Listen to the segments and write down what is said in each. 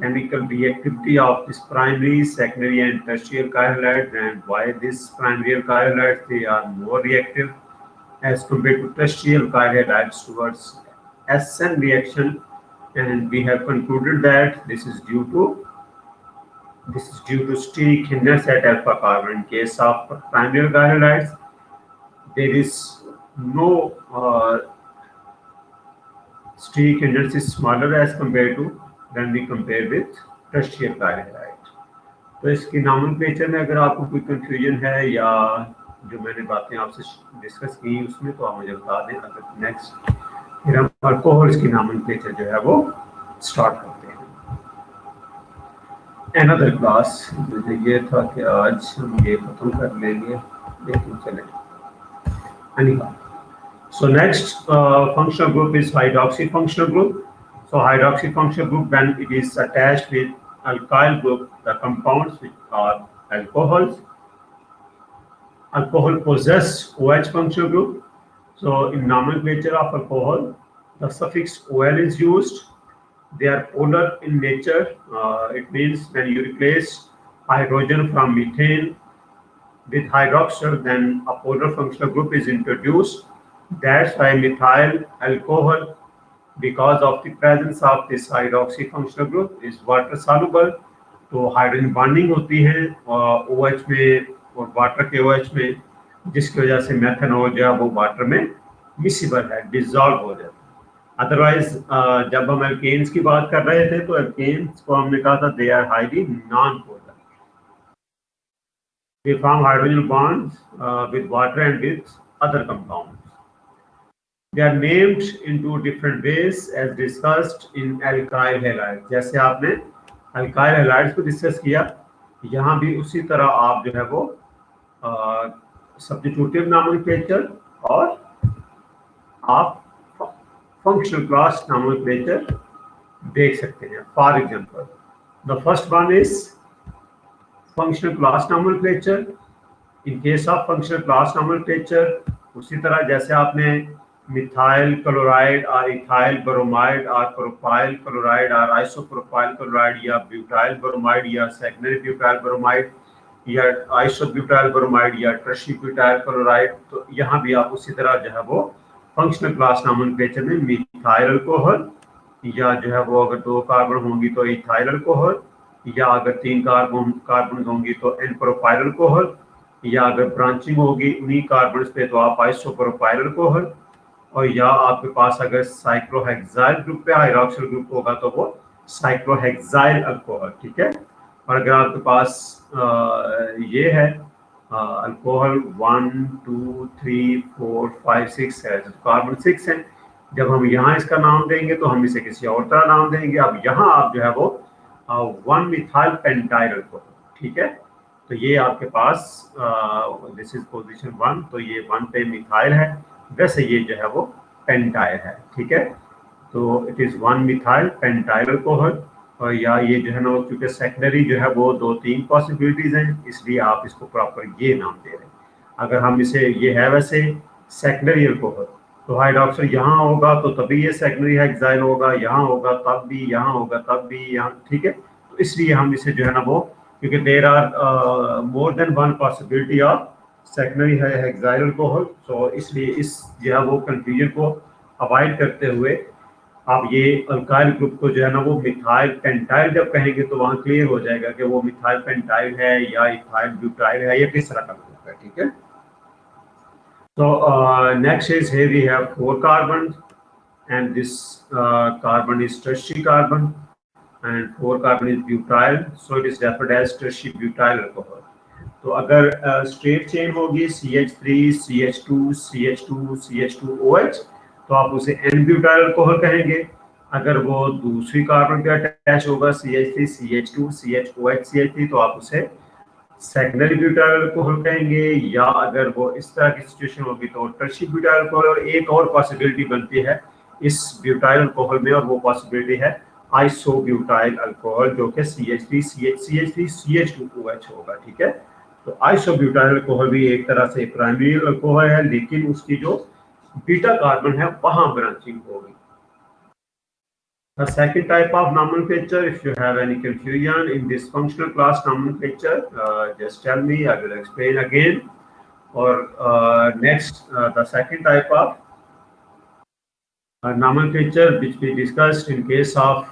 chemical reactivity of this primary, secondary, and tertiary alkyl halides, and why this primary alkyl halides they are more reactive as compared to tertiary alkyl halides towards SN reaction, and we have concluded that this is due to steric hindrance at alpha carbon. In case of primary alkyl halides, there is no steric hindrance is smaller as compared to when we compare with tertiary alkyl halide. तो इसकी nomenclature में अगर आपको कोई confusion है या जो मैंने बातें आपसे डिस्कस की उसमें, तो आप मुझे बता दें। अगर नेक्स्ट फिर हम अल्कोहल्स की नॉमेनक्लेचर जो है वो स्टार्ट करते हैं। अनदर क्लास मुझे ये था कि आज हम ये खत्म कर लेंगे, लेकिन चले anyhow. So next functional group is hydroxy functional group. So hydroxy functional group, when it is attached with alkyl group, the compounds which are alcohols. Alcohol possess OH functional group. So in nomenclature of alcohol, the suffix OL is used. They are polar in nature. It means when you replace hydrogen from methane with hydroxyl, then a polar functional group is introduced. That's why methyl alcohol, because of the presence of this hydroxy functional group, is water soluble. तो hydrogen bonding होती है OH में और water के OH में, जिसकी वजह से मेथनॉल जो है वो वाटर में मिसिबल है, डिसॉल्व हो जाता है। अदरवाइज जब हम एल्केन्स की बात कर रहे थे तो एल्केन्स को हमने कहा था they are highly non polar. They form hydrogen bonds with water and with other compounds. They are named in two different ways as discussed in alkyl halides. जैसे आपने alkyl halides को डिस्कस किया, यहाँ भी उसी तरह आप जो है वो सब्स्टिट्यूटिव नॉमेनक्लेचर और आप फंक्शनल क्लास नॉमेनक्लेचर देख सकते हैं। For example, the first one is functional class nomenclature. In case of functional class nomenclature, उसी तरह जैसे आपने मिथाइल क्लोराइड और इथाइल ब्रोमाइड और प्रोपाइल क्लोराइड और आइसोप्रोपाइल क्लोराइड या ब्यूटाइल ब्रोमाइड या सेकेंडरी ब्यूटाइल ब्रोमाइड या आइसोब्यूटाइल ब्रोमाइड या टर्शियरी ब्यूटाइल क्लोराइड, तो यहाँ भी आप उसी तरह जो है वो फंक्शनल क्लास नॉमेनक्लेचर में मिथाइल अल्कोहल या जो है वो अगर 2 कार्बन होंगी तो इथाइल अल्कोहल, या अगर 3 कार्बन होंगी तो एन प्रोपाइल अल्कोहल, या अगर ब्रांचिंग होगी उन्हीं कार्बन पे तो आप आइसोप्रोपाइल अल्कोहल, और या आपके पास अगर साइक्लोहेक्साइल ग्रुप पे हाइड्रोक्सिल ग्रुप होगा तो वो साइक्लोहेक्साइल अल्कोहल। ठीक है। और अगर आपके पास ये है अल्कोहल 1 2 3 4 5 6 है, तो कार्बन 6 है। जब हम यहाँ इसका नाम देंगे तो हम इसे किसी और तरह नाम देंगे। अब यहाँ आप जो है वो 1 मिथाइल पेंटाइल अल्कोहल। ठीक है। तो ये आपके पास दिस इज पोजीशन 1, तो ये 1 पे मिथाइल है, वैसे ये जो है वो पेंटाइल है। ठीक है। तो it is 1 methyl pentyl alcohol, और या ये जो है ना क्योंकि सेकेंडरी जो है वो 2-3 पॉसिबिलिटीज हैं, इसलिए आप इसको प्रॉपर ये नाम दे रहे हैं। अगर हम इसे ये है वैसे सेकेंडरी अल्कोहल, तो हाइड्रोक्सिल यहाँ होगा तो तभी ये सेकेंडरी हेक्साइल होगा, यहाँ होगा तब भी, यहाँ होगा तब भी, यहाँ। ठीक है। तो इसलिए हम इसे जो है ना वो, क्योंकि there are more than 1 possibility of secondary hexyl alcohol, तो इसलिए इस जो है वो कंफ्यूजन को अवॉइड करते हुए आप ये अल्काइल ग्रुप को जो है ना वो मिथाइल पेंटाइल जब कहेंगे तो वहाँ क्लियर हो जाएगा कि वो मिथाइल पेंटाइल है या इथाइल ब्यूटाइल है या किस तरह का ग्रुप है। ठीक है। So next is here we have 4 carbons, and this carbon is tertiary carbon, and 4 carbon is butyl, so it is referred as tertiary butyl alcohol. तो अगर स्ट्रेट चेन होगी CH3 CH2 CH2 CH2OH, तो आप उसे N-ब्यूटाइल alcohol कहेंगे। अगर वो दूसरी कार्बन पे अटैच होगा CH3 CH2 CHOH CH3, तो आप उसे सेकेंडरी ब्यूटाइल अल्कोहल कहेंगे। या अगर वो इस तरह की सिचुएशन होगी तो टर्शियरी ब्यूटाइल अल्कोहल। और एक और पॉसिबिलिटी बनती है इस ब्यूटाइल अल्कोहल में, और वो पॉसिबिलिटी है आइसोब्यूटाइल अल्कोहल, जो कि CH3 CH2OH होगा। ठीक है। तो आइसोब्यूटाइल अल्कोहल भी एक तरह से प्राइमरी अल्कोहल है, लेकिन उसकी जो बीटा कार्बन है वहां ब्रांचिंग होगी। The second type of nomenclature, if you have any confusion in this functional class nomenclature, just tell me, I will explain again. Or next, the second type of nomenclature which we discussed in case of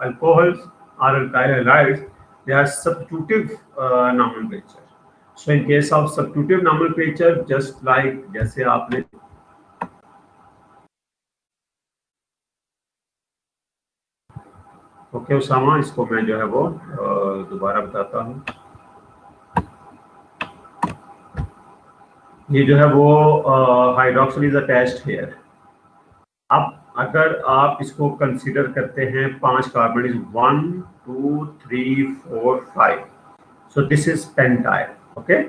alcohols or alkyl halides, they are substitutive nomenclature. So in case of substitutive nomenclature, just like जैसे आपने okay Usama, इसको मैं जो है वो दोबारा बताता हूँ। ये जो है वो हाइड्रोक्सिल इज अटैच्ड हियर। अब अगर आप इसको कंसीडर करते हैं 5 carbon is 1 2 3 4 5, so this is pentyl. Okay,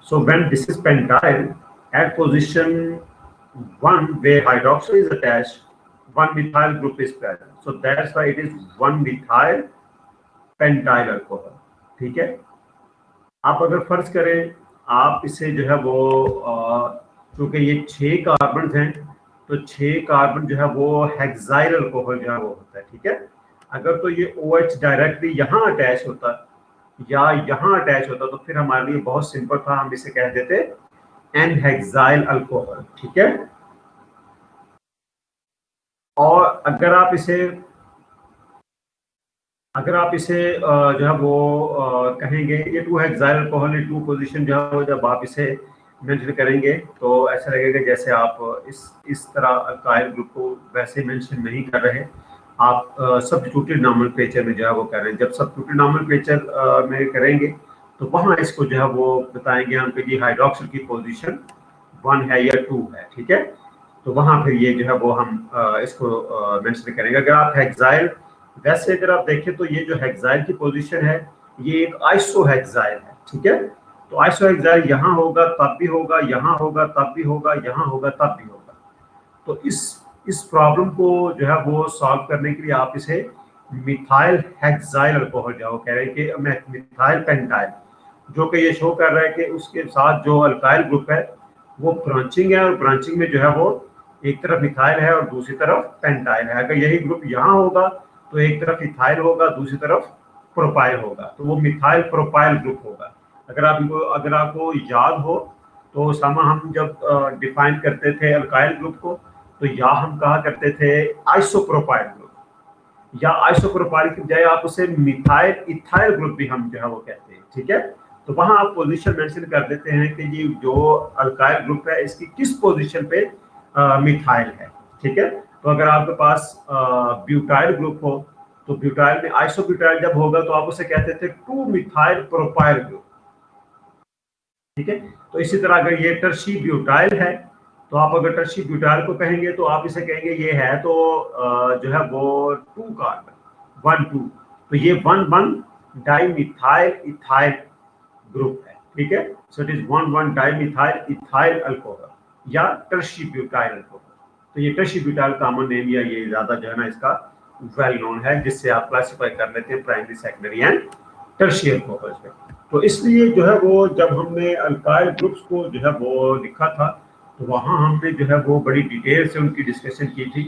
so when this is pentyl at position 1 where hydroxyl is attached, one methyl group is present, so that's why it is 1 methyl pentyl alcohol. ठीक है, आप अगर फर्ज करें आप इसे जो है वो क्योंकि ये 6 कार्बन हैं तो 6 कार्बन जो है वो हेक्साइल अल्कोहल जो है वो होता है। ठीक है, अगर तो ये OH डायरेक्टली यहाँ अटैच होता या यहाँ अटैच होता तो फिर हमारे लिए बहुत सिंपल था, हम इसे कह देते एन हेक्साइल अल्कोहल। ठीक है, और अगर आप इसे जो है वो कहेंगे ये 2 हेक्साइल अल्कोहल, 2 पोजीशन जो है वो जब आप इसे मेंशन करेंगे तो ऐसा लगेगा जैसे आप इस तरह अल्काइल ग्रुप को वैसे मेंशन नहीं कर रहे, आप सब्स्टिट्यूटेड नॉमेनक्लेचर में जो है वो कर रहे हैं। जब सब्स्टिट्यूटेड नॉमेनक्लेचर में करेंगे तो वहाँ इसको जो है वो बताएंगे हम कि हाइड्रोक्सिल की पोजीशन 1 है या 2 है। ठीक है, तो वहाँ फिर ये जो है वो हम इसको मेंशन करेंगे। अगर आप हेक्साइल, वैसे अगर आप देखें तो ये जो हेक्साइल की पोजीशन है ये एक आइसो हेक्साइल है। ठीक है, तो आइसो हेक्साइल यहाँ होगा तब भी होगा, यहाँ होगा तब भी होगा, यहाँ होगा तब भी होगा। तो इस प्रॉब्लम को जो है वो सॉल्व करने के लिए आप इसे मिथाइल हेक्साइल अल्कोहल जो है कह रहे हैं कि मिथाइल पेंटाइल, जो कि ये शो कर रहा है कि उसके साथ जो अल्काइल ग्रुप है वो ब्रांचिंग है और ब्रांचिंग में जो है वो एक तरफ मिथाइल है और दूसरी तरफ पेंटाइल है। अगर यही ग्रुप यहाँ होगा तो एक तरफ इथाइल होगा, दूसरी तरफ प्रोपाइल होगा, तो वो मिथाइल प्रोपाइल ग्रुप होगा। अगर आपको याद हो तो सामा हम जब डिफाइन करते थे अल्काइल ग्रुप को तो या हम कहा करते थे आइसोप्रोपाइल ग्रुप, या आइसोप्रोपाइल की बजाय आप उसे मिथाइल इथाइल ग्रुप भी हम जो है वो कहते हैं। ठीक है, तो वहां आप पोजीशन मेंशन कर देते हैं कि ये जो अल्काइल ग्रुप है इसकी किस पोजीशन पे मिथाइल है। ठीक है, तो अगर आपके पास ब्यूटाइल ग्रुप हो तो ब्यूटाइल में आइसोब्यूटाइल जब होगा तो आप उसे कहते थे 2 मिथाइल प्रोपाइल ग्रुप। ठीक है, तो इसी तरह अगर ये टर्शी ब्यूटाइल है तो आप अगर टर्शी ब्यूटाइल को कहेंगे तो आप इसे कहेंगे ये है तो जो है वो 2 कार्बन 1 2, तो ये 1 1 डाइमिथाइल इथाइल ग्रुप है। ठीक है, so it is 1 1 dimethyl ethyl alcohol या टर्शी ब्यूटाइल अल्कोहल। तो ये टर्शी ब्यूटाइल कॉमन नेम या ये ज्यादा जो है ना इसका वेल नोन है, जिससे आप क्लासिफाई कर लेते हैं primary secondary and tertiary alcohols में। तो इसलिए जो है वो जब हमने अल्काइल ग्रुप्स को जो है वो लिखा था तो वहाँ हमने जो है वो बड़ी डिटेल से उनकी डिस्कशन की थी।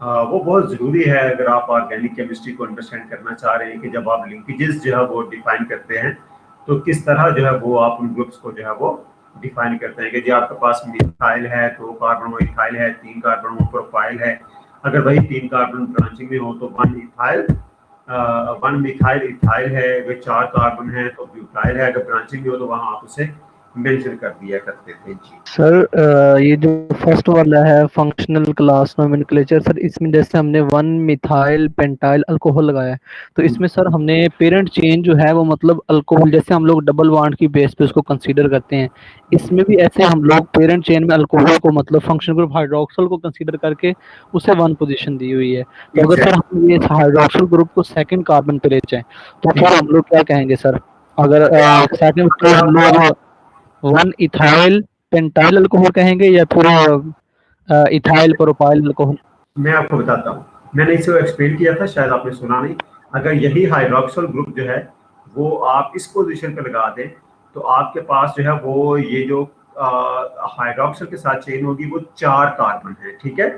वो बहुत ज़रूरी है अगर आप ऑर्गेनिक केमिस्ट्री को अंडरस्टैंड करना चाह रहे हैं कि जब आप लिंकेजेस जो है वो डिफाइन करते हैं तो किस तरह जो है वो आप उन ग्रुप्स को जो है वो डिफाइन करते हैं कि जी आपके पास मिथाइल है 2 कार्बन वो इथाइल है, 3 कार्बन वो प्रोपाइल है। अगर वही 3 कार्बन ब्रांचिंग में हो तो 1 मिथाइल इथाइल है, वे 4 कार्बन है तो ब्यूटाइल है। अगर ब्रांचिंग में हो तो वहाँ आप उसे मेंशन कर दिया करते थे। जी सर, ये जो फर्स्ट वाला है फंक्शनल क्लास नोमेनक्लेचर सर, इसमें जैसे हमने 1 मिथाइल पेंटाइल अल्कोहल लगाया है तो इसमें सर हमने पेरेंट चेन जो है वो मतलब अल्कोहल, जैसे हम लोग डबल बॉन्ड की बेस पे उसको कंसीडर करते हैं, इसमें भी ऐसे हम लोग पेरेंट चेन में अल्कोहल को मतलब फंक्शनल ग्रुप हाइड्रोक्सिल को कंसीडर करके उसे 1 पोजीशन दी हुई है। तो अगर सर हम ये हाइड्रोक्सिल ग्रुप को सेकंड कार्बन पे ले जाएं तो फिर हम लोग क्या कहेंगे सर? अगर सेकंड तो हम लोग 1 इथाइल पेंटाइल अल्कोहल कहेंगे या फिर इथाइल प्रोपाइल अल्कोहल? मैं आपको बताता हूँ, मैंने इसे एक्सप्लेन किया था, शायद आपने सुना नहीं। अगर यही हाइड्रोक्सिल ग्रुप जो है वो आप इस पोजीशन पे लगा दें तो आपके पास जो है वो ये जो हाइड्रोक्सिल के साथ चेन होगी वो 4 कार्बन है। ठीक है,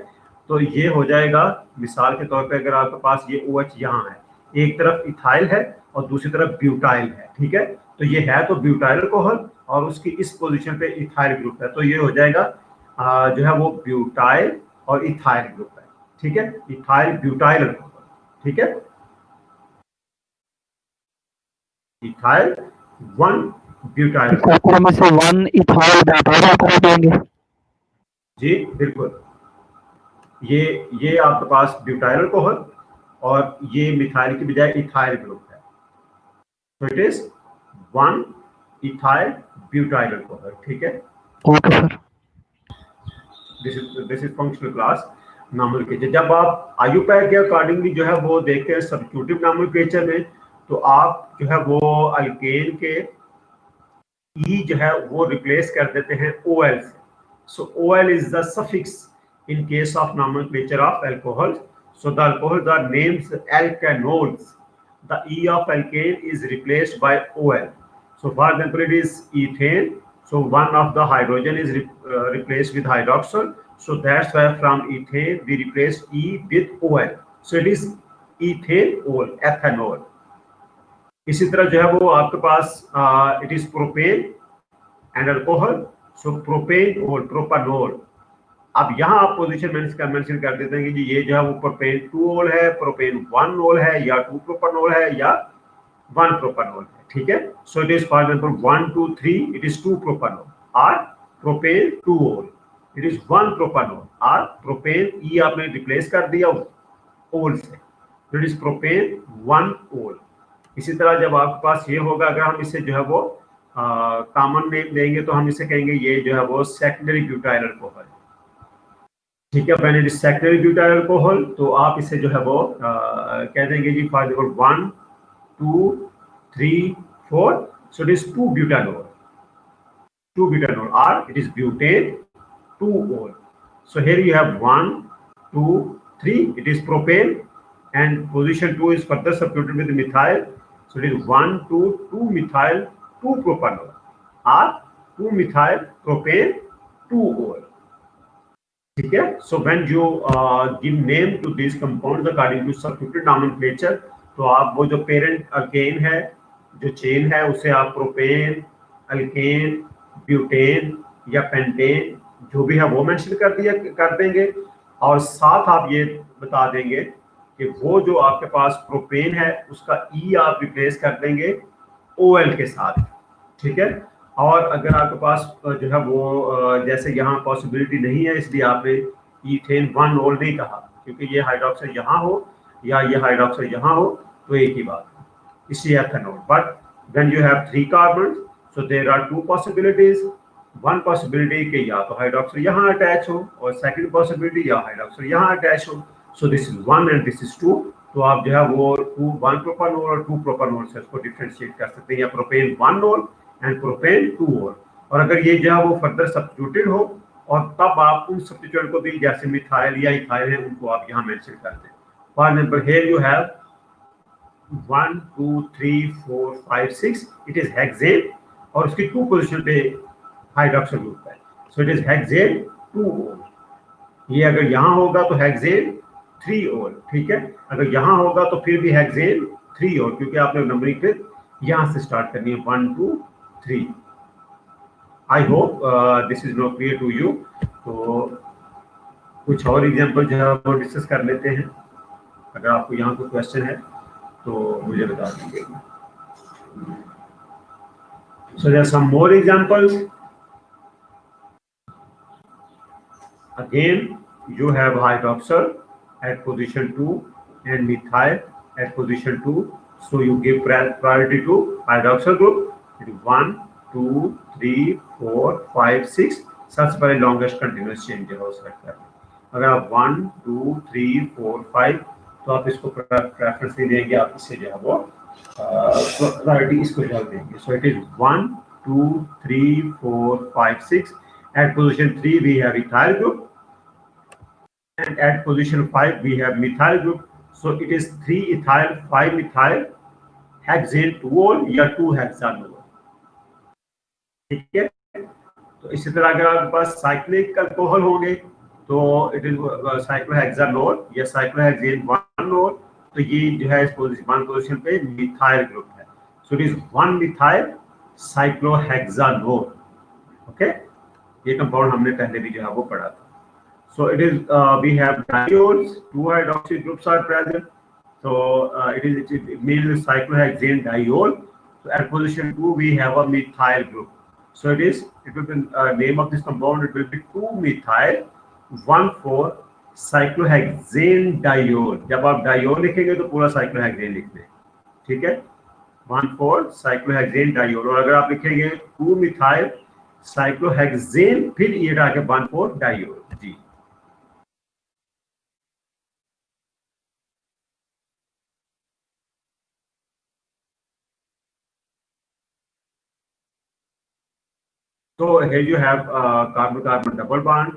तो ये हो जाएगा, मिसाल के तौर पे अगर आपके पास ये OH यहाँ है, एक तरफ इथाइल है और दूसरी तरफ ब्यूटाइल है, ठीक है, तो ये है तो ब्यूटाइल अल्कोहल और उसकी इस पोजीशन पे इथाइल ग्रुप है, तो ये हो जाएगा जो है वो ब्यूटाइल और इथाइल ग्रुप है, ठीक है, इथाइल ब्यूटाइल अल्कोहल, ठीक है, इथाइल 1 ब्यूटाइल। सर हम इसे 1 इथाइल ब्यूटाइल कर देंगे। जी बिल्कुल, ये आपके पास ब्यूटाइल अल्कोहल और ये मिथाइल की बजाय इथाइल ग्रुप है, तो it is 1 ethyl butyl alcohol, ठीक है। Okay sir. This is functional class nomenclature. जब आप आयुपैक के अकॉर्डिंगली जो है वो देखते हैं सब्स्टिट्यूटिव नॉमेनक्लेचर में, तो आप जो है वो अल्केन के ई जो है वो रिप्लेस कर देते हैं OL से। So OL is the suffix in case of nomenclature of alcohols. So the alcohols are named alkanols. The E of alkane is replaced by OL. So for example, it is ethane. So one of the hydrogen is replaced with hydroxyl. So that's why from ethane we replace E with OL. So it is ethanol, ethanol. इसी तरह जो है वो आपके पास it is propane and alcohol, so propane और propanol. अब यहाँ आप पोजीशन मेंशन कर देते हैं कि जी ये जो है वो प्रोपेन 2 ओल है, प्रोपेन 1 ओल है, या 2 प्रोपानोल है, या 1 प्रोपानोल है, ठीक है। So it is for example 1 2 3 it is 2 propanol और प्रोपेन 2 ओल, इट इज 1 प्रोपानोल और प्रोपेन ई आपने रिप्लेस कर दिया ओल से, इट इज प्रोपेन 1 ओल। इसी तरह जब आपके पास ये होगा, अगर हम इसे जो है वो कॉमन नेम देंगे तो हम इसे कहेंगे ये जो है वो सेकेंडरी ब्यूटाइल अल्कोहल, ठीक है। When it is secondary butyl alcohol तो आप इसे जो है वो कह देंगे जी for example 1 2 3 4, so it is 2 butanol, 2 butanol और it is butane 2 ol. So here you have 1 2 3, it is propane and position 2 is further substituted with methyl. So it is 1 2 2 methyl 2 propanol or 2 methyl propane 2 OL, ठीक है। So when you give name to these compounds according to substituted nomenclature, तो आप वो जो parent alkane है, जो chain है, उसे आप प्रोपेन, अल्केन, ब्यूटेन या पेंटेन जो भी है वो मेंशन कर देंगे, और साथ आप ये बता देंगे कि वो जो आपके पास प्रोपेन है उसका ई आप रिप्लेस कर देंगे OL के साथ, ठीक है। और अगर आपके पास जो है वो जैसे यहाँ पॉसिबिलिटी नहीं है, इसलिए आपने ईथेन 1 ओल नहीं कहा, क्योंकि ये हाइड्रोक्साइड यहाँ हो या ये हाइड्रोक्साइड यहाँ हो तो एक ही बात है, इसलिए ethanol. But when you have 3 carbon, so there are 2 possibilities. One possibility कि या तो हाइड्रोक्साइड यहाँ अटैच हो, और सेकंड पॉसिबिलिटी या हाइड्रोक्साइड यहाँ अटैच हो। So this is 1 and this is 2, तो आप जो है वो 1 प्रोपानोल और 2 प्रोपानोल से उसको डिफरेंशिएट कर सकते हैं, या प्रोपेन 1 ओल एंड प्रोपेन 2 ओल। और अगर ये जो है वो फर्दर सब्स्टिट्यूटेड हो, और तब आप उन सब्स्टिट्यूएंट को भी जैसे मिथाइल या इथाइल है उनको आप यहाँ मेंशन कर दें। For example here you have 1 2 3 4 5 6, it is hexane, और उसकी 2 पोजीशन पे हाइड्रोक्सिल ग्रुप है, सो इट इज हेक्सेन 2 ओल। ये अगर यहाँ होगा तो हेक्सेन 3 ओल, ठीक है। अगर यहाँ होगा तो फिर भी हेक्सेन 3 ओल, क्योंकि आपने नंबरिंग फिर यहाँ से स्टार्ट करनी है 1 2 3। I hope this is not clear to you. तो कुछ और एग्जांपल जो है वो डिस्कस कर लेते हैं। अगर आपको यहाँ कोई क्वेश्चन है तो मुझे बता दीजिएगा। So there are some more examples. Again, you have hydroxyl at position 2 and methyl at position 2. So you give priority to hydroxyl group. It is 1, 2, 3, 4, 5, 6. सबसे पहले longest continuous chain जो है वो select करना है। अगर आप 1, 2, 3, 4, 5 तो आप इसको preference नहीं देंगे, आप इससे जो है वो priority इसको जो देंगे। So it is 1, 2, 3, 4, 5, 6. At position 3 we have ethyl group, and at position 5 we have methyl group. So it is 3 ethyl 5 methyl hexane 2 ओल या 2 हेक्सानोल, ठीक है। तो इसी तरह अगर आपके पास साइक्लिक अल्कोहल होंगे तो इट इज साइक्लोहेक्सानोल या साइक्लोहेक्सेन 1 नोल, तो ये जो है इस वन पोजीशन पे मिथाइल ग्रुप है, so it is 1 methyl cyclohexanol. Okay, ये कंपाउंड हमने पहले भी जो है वो पढ़ा था। So it is we have diols, 2 hydroxy groups are present. So it means cyclohexane diol. So at position 2 we have a methyl group. So it will be name of this compound, it will be 2-methyl 1,4-cyclohexane diol. जब आप diol लिखेंगे तो पूरा cyclohexane लिखना है, ठीक है, 1,4-cyclohexane diol। और अगर आप लिखेंगे 2-methyl cyclohexane फिर ये आके 1,4-diol ji. So here you have carbon-carbon double bond.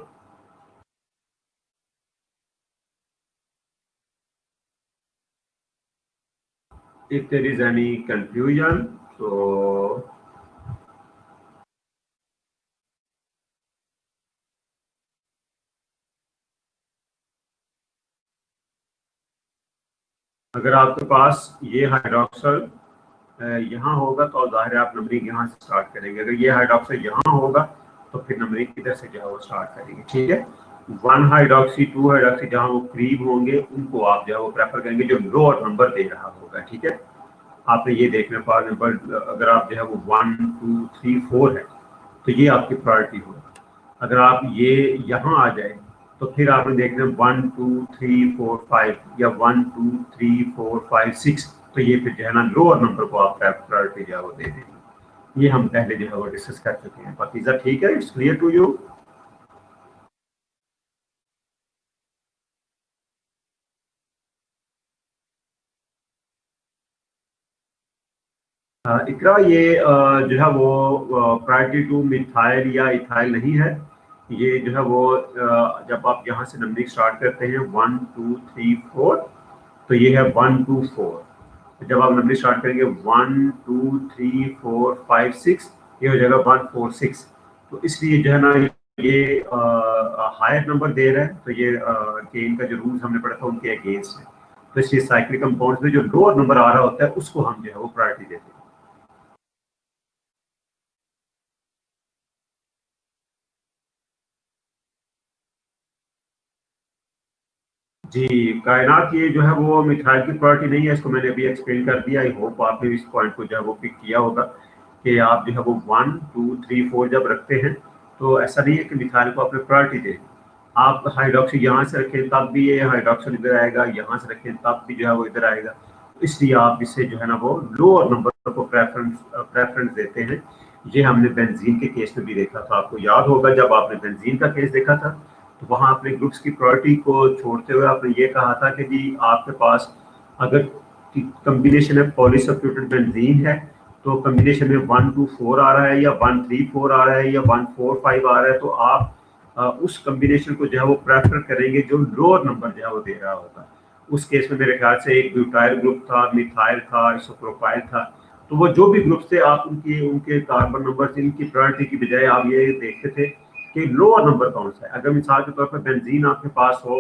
If there is any confusion, so अगर आपके पास ये हाइड्रोक्सल यहाँ होगा तो जाहिर है आप नंबरिंग यहाँ से स्टार्ट करेंगे। अगर ये हाइड्रोक्सल यहाँ होगा तो फिर नंबरिंग किधर से जो है वो स्टार्ट करेंगे, ठीक है। 1 हाइड्रोक्सी 2 हाइड्रोक्सी जहाँ वो करीब होंगे उनको आप जो है वो प्रेफर करेंगे जो लोअर नंबर दे रहा होगा, ठीक है। आपने ये देखना, फॉर एग्जाम्पल अगर आप जो है वो 1 2 3 4 है तो ये आपकी प्रायोरिटी होगा। अगर आप ये यहाँ आ जाए तो फिर आपने देखना 1 2 3 4 5 या 1 2 3 4 5 6, तो ये फिर जो है ना लोअर नंबर को आप प्रायोरिटी जो है वो दे देंगे। ये हम पहले जो है वो डिस्कस कर चुके हैं। पाकिज़ा ठीक है, इट्स क्लियर टू यू? इकरा ये जो है वो प्रायोरिटी टू मिथाइल या इथाइल नहीं है। ये जो है वो जब आप यहाँ से नंबरिंग स्टार्ट करते हैं 1 2 3 4, तो ये है 1 2 4। जब आप नंबरिंग स्टार्ट करेंगे 1 2 3 4 5 6, ये हो जाएगा 1 4 6। तो इसलिए जो है ना ये हायर नंबर दे रहा है, तो ये गेन का जो रूल्स हमने पढ़ा था उनके अगेंस्ट है। तो इसलिए साइक्लिक कंपाउंड्स में जो लोअर नंबर आ रहा होता है उसको हम जो है वो प्रायोरिटी देते हैं। जी, कायनात ये जो है वो मिथाइल की प्रायोरिटी नहीं है, इसको मैंने अभी एक्सप्लेन कर दिया। आई होप आपने इस पॉइंट को जो है वो पिक किया होगा कि आप जो है वो 1 2 3 4 जब रखते हैं तो ऐसा नहीं है कि मिथाइल को आपने प्रायोरिटी दें। आप हाइड्रोक्सी यहाँ से रखें तब भी ये हाइड्रोक्सिल इधर आएगा, यहाँ से रखें तब भी जो है वो इधर आएगा। इसलिए आप इससे जो है ना वो लोअर नंबर को प्रेफरेंस देते हैं। ये हमने बेंजीन के केस में भी देखा था, आपको याद होगा जब आपने बेंजीन का केस देखा था तो वहाँ आपने ग्रुप्स की प्रायोरिटी को छोड़ते हुए आपने ये कहा था कि जी आपके पास अगर कम्बिनेशन है पॉलीसब्स्टिट्यूटेड बेंजीन है तो कम्बिनेशन में 1 2 4 आ रहा है या 1 3 4 आ रहा है या 1 4 5 आ रहा है, तो आप उस कम्बिनेशन को जो है वो प्रेफर करेंगे जो लोअर नंबर जो है वो दे रहा होगा। उस केस में मेरे ख्याल से एक ब्यूटाइल ग्रुप था, मिथाइल था, आइसोप्रोपाइल था। तो वो जो भी ग्रुप थे आप उनके कार्बन नंबर इनकी प्रायोरिटी की बजाय आप ये देखते थे कि लोअर नंबर कौन सा है। अगर मिसाल के तौर पर बेंजीन आपके पास हो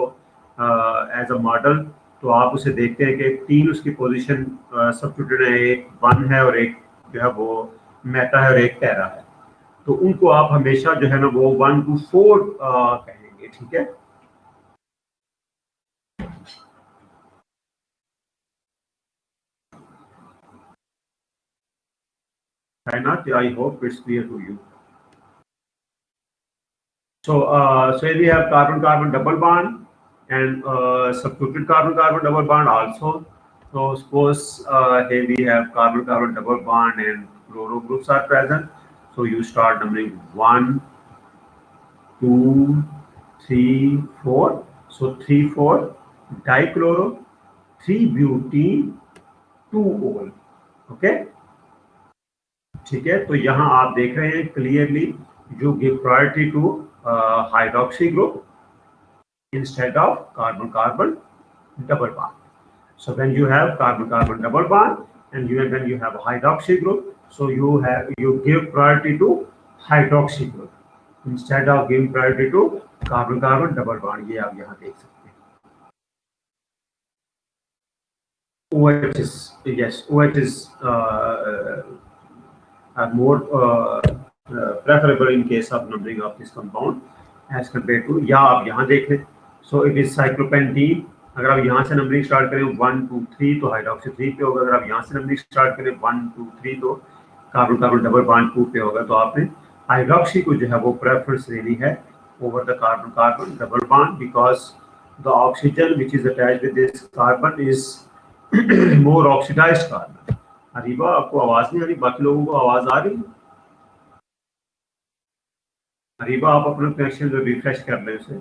एज अ मॉडल, तो आप उसे देखते हैं कि 3 उसकी पोजीशन सब्स्टिट्यूटेड है, एक 1 है और एक जो है वो मेटा है और एक पैरा है। तो उनको आप हमेशा जो है ना वो 1 2 4 कहेंगे, ठीक है। I hope it's clear to you. So here we have carbon-carbon double bond and substituted carbon-carbon double bond also. So suppose here we have carbon-carbon double bond and fluoro groups are present. So you start numbering 1, 2, 3, 4. So 3, 4 dichloro, 3 butene, 2 ol. Okay. ठीक है, तो यहाँ आप देख रहे हैं clearly you give priority to hydroxy group instead of carbon-carbon double bond. So when you have carbon-carbon double bond and when you have a hydroxy group, so you give priority to hydroxy group instead of giving priority to carbon carbon double bond, ये आप यहाँ देख सकते हैं। OH is, yes, OH is more preferable in case of numbering of this compound as compared to, या आप यहाँ देख लें, so it is cyclopentene। अगर आप यहाँ से नंबरिंग स्टार्ट करें 1 2 3 तो हाइड्रोक्सी 3 पे होगा। अगर आप यहाँ से नंबरिंग स्टार्ट करें 1 2 3 तो कार्बन कार्बन डबल बॉन्ड 2 पे होगा। तो आपने हाइड्रोक्सी को जो है वो प्रेफरेंस देनी है over the carbon carbon double bond, because the oxygen which is attached with this carbon is more oxidized carbon। Areeba आपको आवाज नहीं आ रही, बाकी लोगों को आवाज आ रही है? अरीबा आप अपना कनेक्शन जो रिफ्रेश कर लें उसे,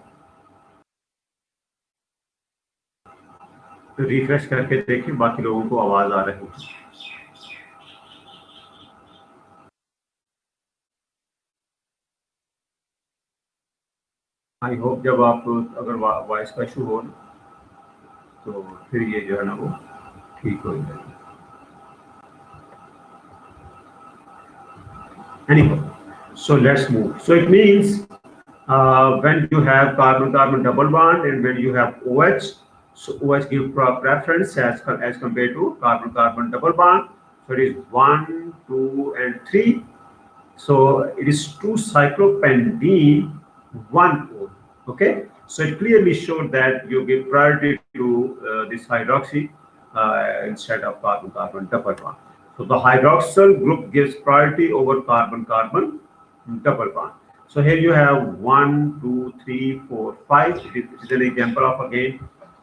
तो रिफ्रेश करके देखें बाकी लोगों को आवाज आ रही है। आई होप जब आप अगर वॉइस का इशू हो तो फिर ये जो है ना वो ठीक हो जाएगा। Anyhow, so let's move. So it means when you have carbon-carbon double bond and when you have OH, so OH give preference as compared to carbon-carbon double bond. So it is 1, 2, and 3. So it is 2 cyclopentene, 1 O. Okay, so it clearly showed that you give priority to this hydroxy instead of carbon-carbon double bond. So the hydroxyl group gives priority over carbon-carbon double bond. So here you have 1, 2, 3, 4, 5. This is an example of again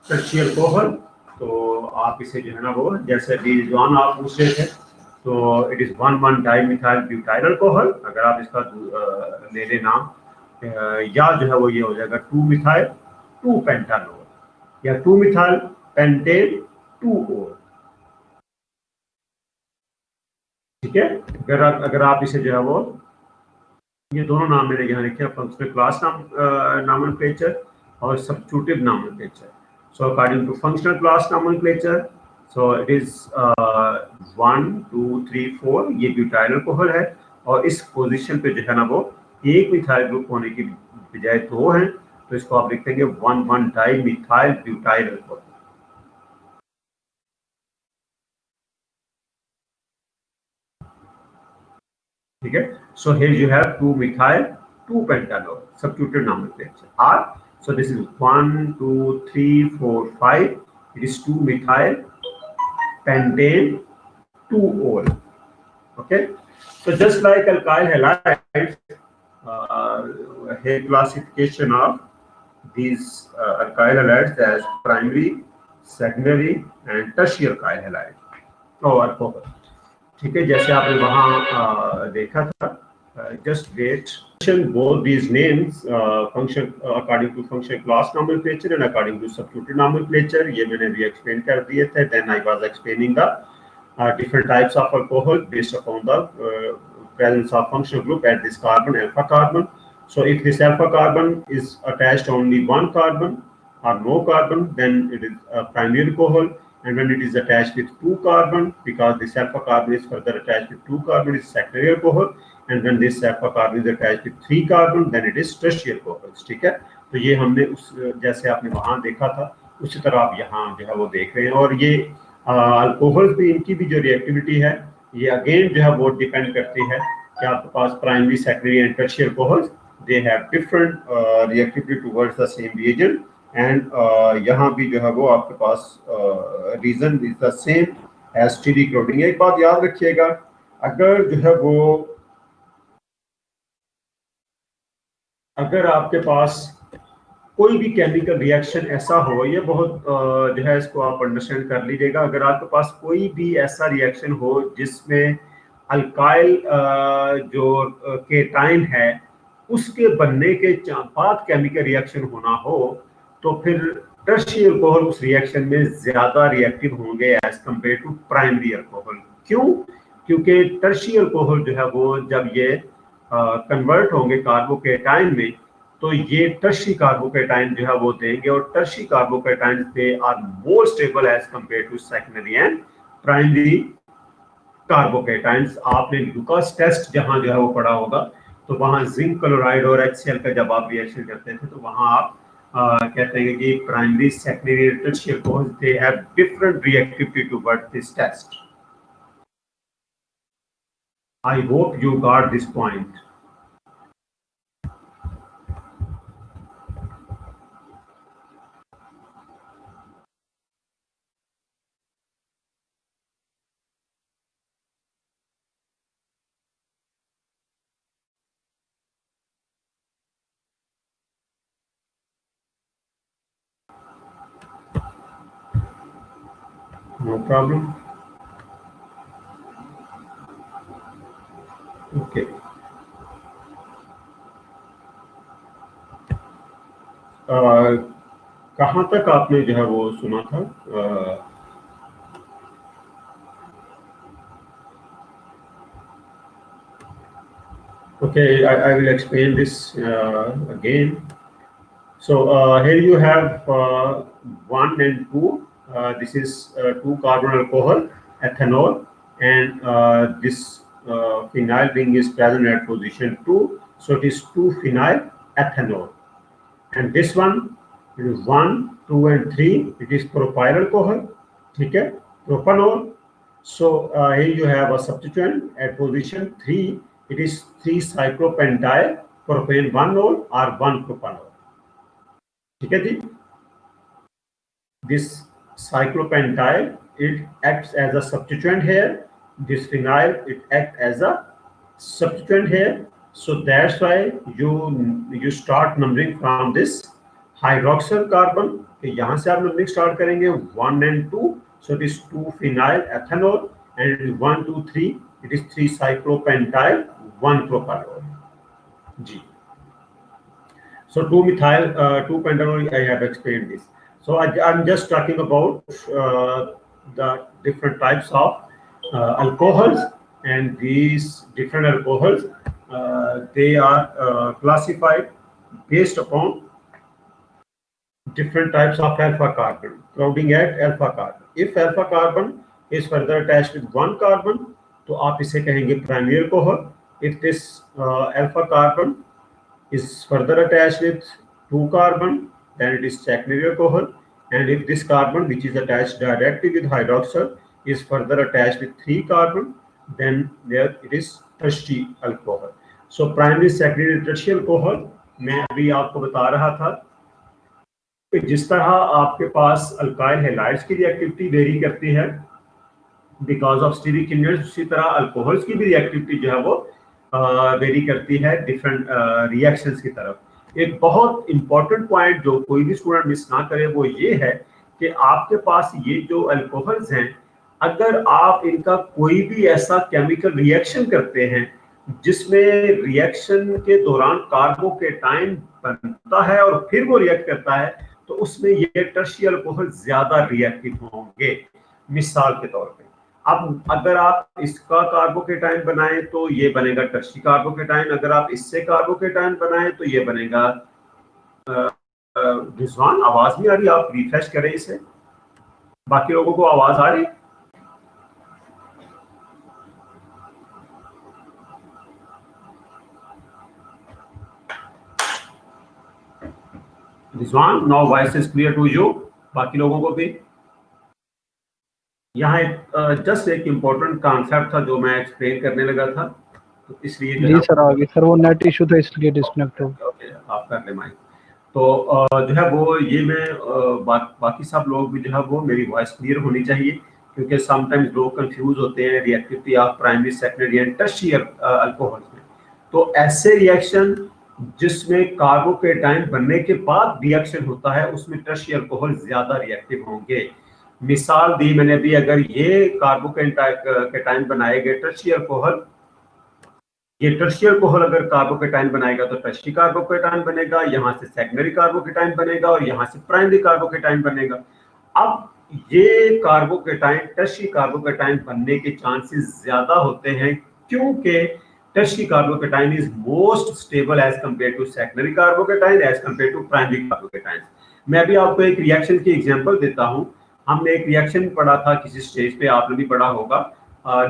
tertiary alcohol. तो आप इसे जो है ना वो जैसे डिजॉन आप पूछ रहे थे, तो it is 1,1 dimethyl butyl alcohol. अगर आप इसका ले लें नाम, या जो है वो ये हो जाएगा 2 मिथाइल 2 पेंटानोल या 2 मिथाइल पेंटेन 2 ओल। ठीक है, अगर आप इसे जो है वो ये दोनों नाम मैंने यहाँ लिखे, फंक्शनल क्लास नॉमेनक्लेचर और substitutive nomenclature. So according to functional class nomenclature, so it is 1 2 3 4 ये ब्यूटाइल अल्कोहल है, और इस पोजीशन पे जो है ना वो एक मिथाइल ग्रुप होने की बजाय 2 हैं, तो इसको आप लिख देंगे 1,1 डाइमिथाइल ब्यूटाइल अल्कोहल। ठीक है, so here you have 2 methyl 2 pentanol substituted nomenclature R. So this is 1 2 3 4 5, it is 2 methyl pentane 2 ol. Okay, so just like alkyl halides, here classification of these alkyl halides as primary, secondary and tertiary alkyl halide or alcohol. ठीक है, जैसे आपने वहाँ देखा था, just wait, both these names function according to function class nomenclature and according to substituted nomenclature, ये मैंने भी explain कर दिए थे। Then I was explaining the different types of alcohol based upon the presence of functional group at this carbon, alpha carbon. So if this alpha carbon is attached only one carbon or no carbon, then it is a primary alcohol. And when it is attached with 2 carbon, because this alpha carbon is further attached with 2 carbon, it is secondary alcohol. And when this alpha carbon is attached with 3 carbon, then it is tertiary alcohol. ठीक है, तो ये हमने उस जैसे आपने वहाँ देखा था उसी तरह आप यहाँ जो है वो देख रहे हैं। और ये अल्कोहल भी, इनकी भी जो रिएक्टिविटी है ये अगेन जो है वो डिपेंड करती है कि आपके पास primary, secondary and tertiary alcohols, they have different reactivity towards the same reagent. And यहाँ भी जो है वो आपके पास reason is the same as steady chlorine. एक बात याद रखिएगा, अगर जो है वो अगर आपके पास कोई भी केमिकल रिएक्शन ऐसा हो, ये बहुत जो है इसको आप अंडरस्टैंड कर लीजिएगा, अगर आपके पास कोई भी ऐसा रिएक्शन हो जिसमें अल्काइल जो केटाइन है उसके बनने के बाद केमिकल रिएक्शन होना हो, तो फिर टर्शियरी अल्कोहल उस रिएक्शन में ज्यादा रिएक्टिव होंगे as compare to primary alcohol. क्यों? क्योंकि टर्शियरी अल्कोहल जो है वो जब ये कन्वर्ट होंगे कार्बोकेटाइन में, तो ये टर्शियरी कार्बोकेटाइन जो है वो देंगे, और tertiary carbocation they are more stable as compare to secondary and primary carbocations. आपने लुकास टेस्ट जहां जो है वो पढ़ा होगा तो वहाँ जिंक क्लोराइड और HCl का जब आप रिएक्शन करते थे तो वहाँ आप कहते हैं कि primary secondary tertiary alcohols they have different reactivity toward this test. I hope you got this point. No problem. Okay. कहाँ तक आपने जो है वो सुना था? Okay, I will explain this again. So here you have 1 and 2. This is 2-carbon alcohol, ethanol, and this phenyl ring is present at position 2. So it is 2-phenyl ethanol. And this one is 1, 2, and 3. It is propyl alcohol. Okay, propanol. So here you have a substituent at position 3. It is 3-cyclopentyl propane 1-ol or 1-propanol. ठीक है जी. This cyclopentyl, it acts as a substituent here. This phenyl, it acts as a substituent here. So that's why you start numbering from this hydroxyl carbon. यहाँ से आप numbering start करेंगे 1 and 2. So it is 2-phenyl ethanol, and it is 1, 2, 3. It is 3-cyclopentyl 1-propanol. Ji. So 2-pentanol, I have explained this. So I'm just talking about the different types of alcohols, and these different alcohols they are classified based upon different types of alpha carbon, crowding at alpha carbon. If alpha carbon is further attached with 1 carbon, तो आप इसे कहेंगे primary alcohol. If this alpha carbon is further attached with 2 carbon, then it is secondary alcohol. And if this carbon, which is attached directly with hydroxyl, is further attached with 3 carbon, then there it is tertiary alcohol. So primary, secondary, tertiary alcohol मैं अभी आपको बता रहा था कि जिस तरह आपके पास अल्काइल हैलाइड्स की रिएक्टिविटी वेरी करती है बिकॉज ऑफ स्टीरिक इन्वर्स, उसी तरह अल्कोहल्स की भी रिएक्टिविटी जो है वो वेरी करती है डिफरेंट रिएक्शंस की तरफ. एक बहुत इंपॉर्टेंट पॉइंट जो कोई भी स्टूडेंट मिस ना करे वो ये है कि आपके पास ये जो अल्कोहल्स हैं, अगर आप इनका कोई भी ऐसा केमिकल रिएक्शन करते हैं जिसमें रिएक्शन के दौरान कार्बोकेटाइन बनता है और फिर वो रिएक्ट करता है, तो उसमें ये टर्शियरी अल्कोहल ज्यादा रिएक्टिव होंगे. मिसाल के तौर पे अब अगर आप इसका कार्बोकेटाइन बनाएं तो ये बनेगा टर्शियरी कार्बोकेटाइन, अगर आप इससे कार्बोकेटाइन बनाएं तो ये बनेगा. रिजवान आवाज नहीं आ रही, आप रिफ्रेश करें इसे. बाकी लोगों को आवाज आ रही? Rizwan, now voice is clear to you? बाकी लोगों को भी? यहाँ जस्ट एक इम्पोर्टेंट कॉन्सेप्ट था जो मैं एक्सप्लेन करने लगा था, तो इसलिए जी सर आगे सर वो नेट इशू था इसलिए डिस्कनेक्ट हो. ओके, आप कर ले माइक. तो जो है वो ये मैं बाकी सब लोग भी जो है वो मेरी वॉइस क्लियर होनी चाहिए, क्योंकि समटाइम्स लोग कंफ्यूज होते हैं reactivity of primary, secondary and tertiary alcohols में. तो ऐसे रिएक्शन जिसमें कार्बोकेटाइन बनने के बाद रिएक्शन होता है उसमें टर्शियरी अल्कोहल ज्यादा रिएक्टिव होंगे. मिसाल दी मैंने अभी, अगर ये कार्बोकेटाइन बनाएगा टर्शियरी अल्कोहल, ये टर्शियरी अल्कोहल अगर कार्बोकेटाइन बनाएगा तो टर्शियरी कार्बोकेटाइन बनेगा, यहाँ से सेकेंडरी कार्बोकेटाइन बनेगा और यहाँ से प्राइमरी कार्बोकेटाइन बनेगा. अब ये कार्बोकेटाइन टर्शियरी कार्बोकेटाइन बनने के चांसेस ज्यादा होते हैं क्योंकि tertiary carbocation is most stable as compare to secondary carbocation as compare to primary carbocation. मैं अभी आपको एक रिएक्शन की एग्जांपल देता हूं. हमने एक रिएक्शन पढ़ा था किसी स्टेज पे, आपने भी पढ़ा होगा,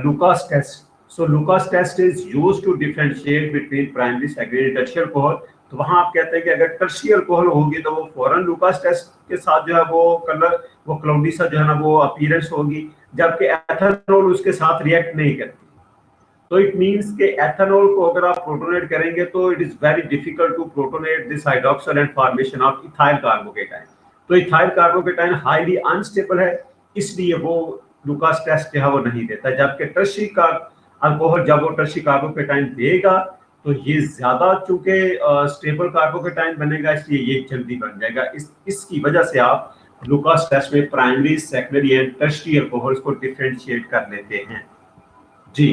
Lucas test So Lucas test is used to differentiate between primary, secondary, tertiary alcohol. तो वहां आप कहते हैं कि अगर टर्शियल अल्कोहल होगी तो वो फौरन लुकास टेस्ट के साथ जो है वो कलर, वो क्लाउडी सा जो है ना वो अपीयरेंस होगी, जबकि एथेनॉल उसके साथ रिएक्ट नहीं करती। तो इट मींस के एथेनॉल को अगर आप प्रोटोनेट करेंगे तो it is very difficult to protonate this hydroxyl and formation of ethyl carbocation. तो इथाइल कार्बोकेटाइन हाईली अनस्टेबल है, इसलिए वो लुकास टेस्ट जो है वो नहीं देता। जबकि टर्शियरी का अल्कोहल जब वो टर्शियरी कार्बोकेटाइन देगा तो ये ज्यादा चूंकि स्टेबल कार्बोकेटाइन बनेगा, इसलिए ये जल्दी बन जाएगा। इसकी वजह से आप लुकास टेस्ट में primary, secondary and tertiary alcohols को डिफरेंशिएट कर लेते हैं जी।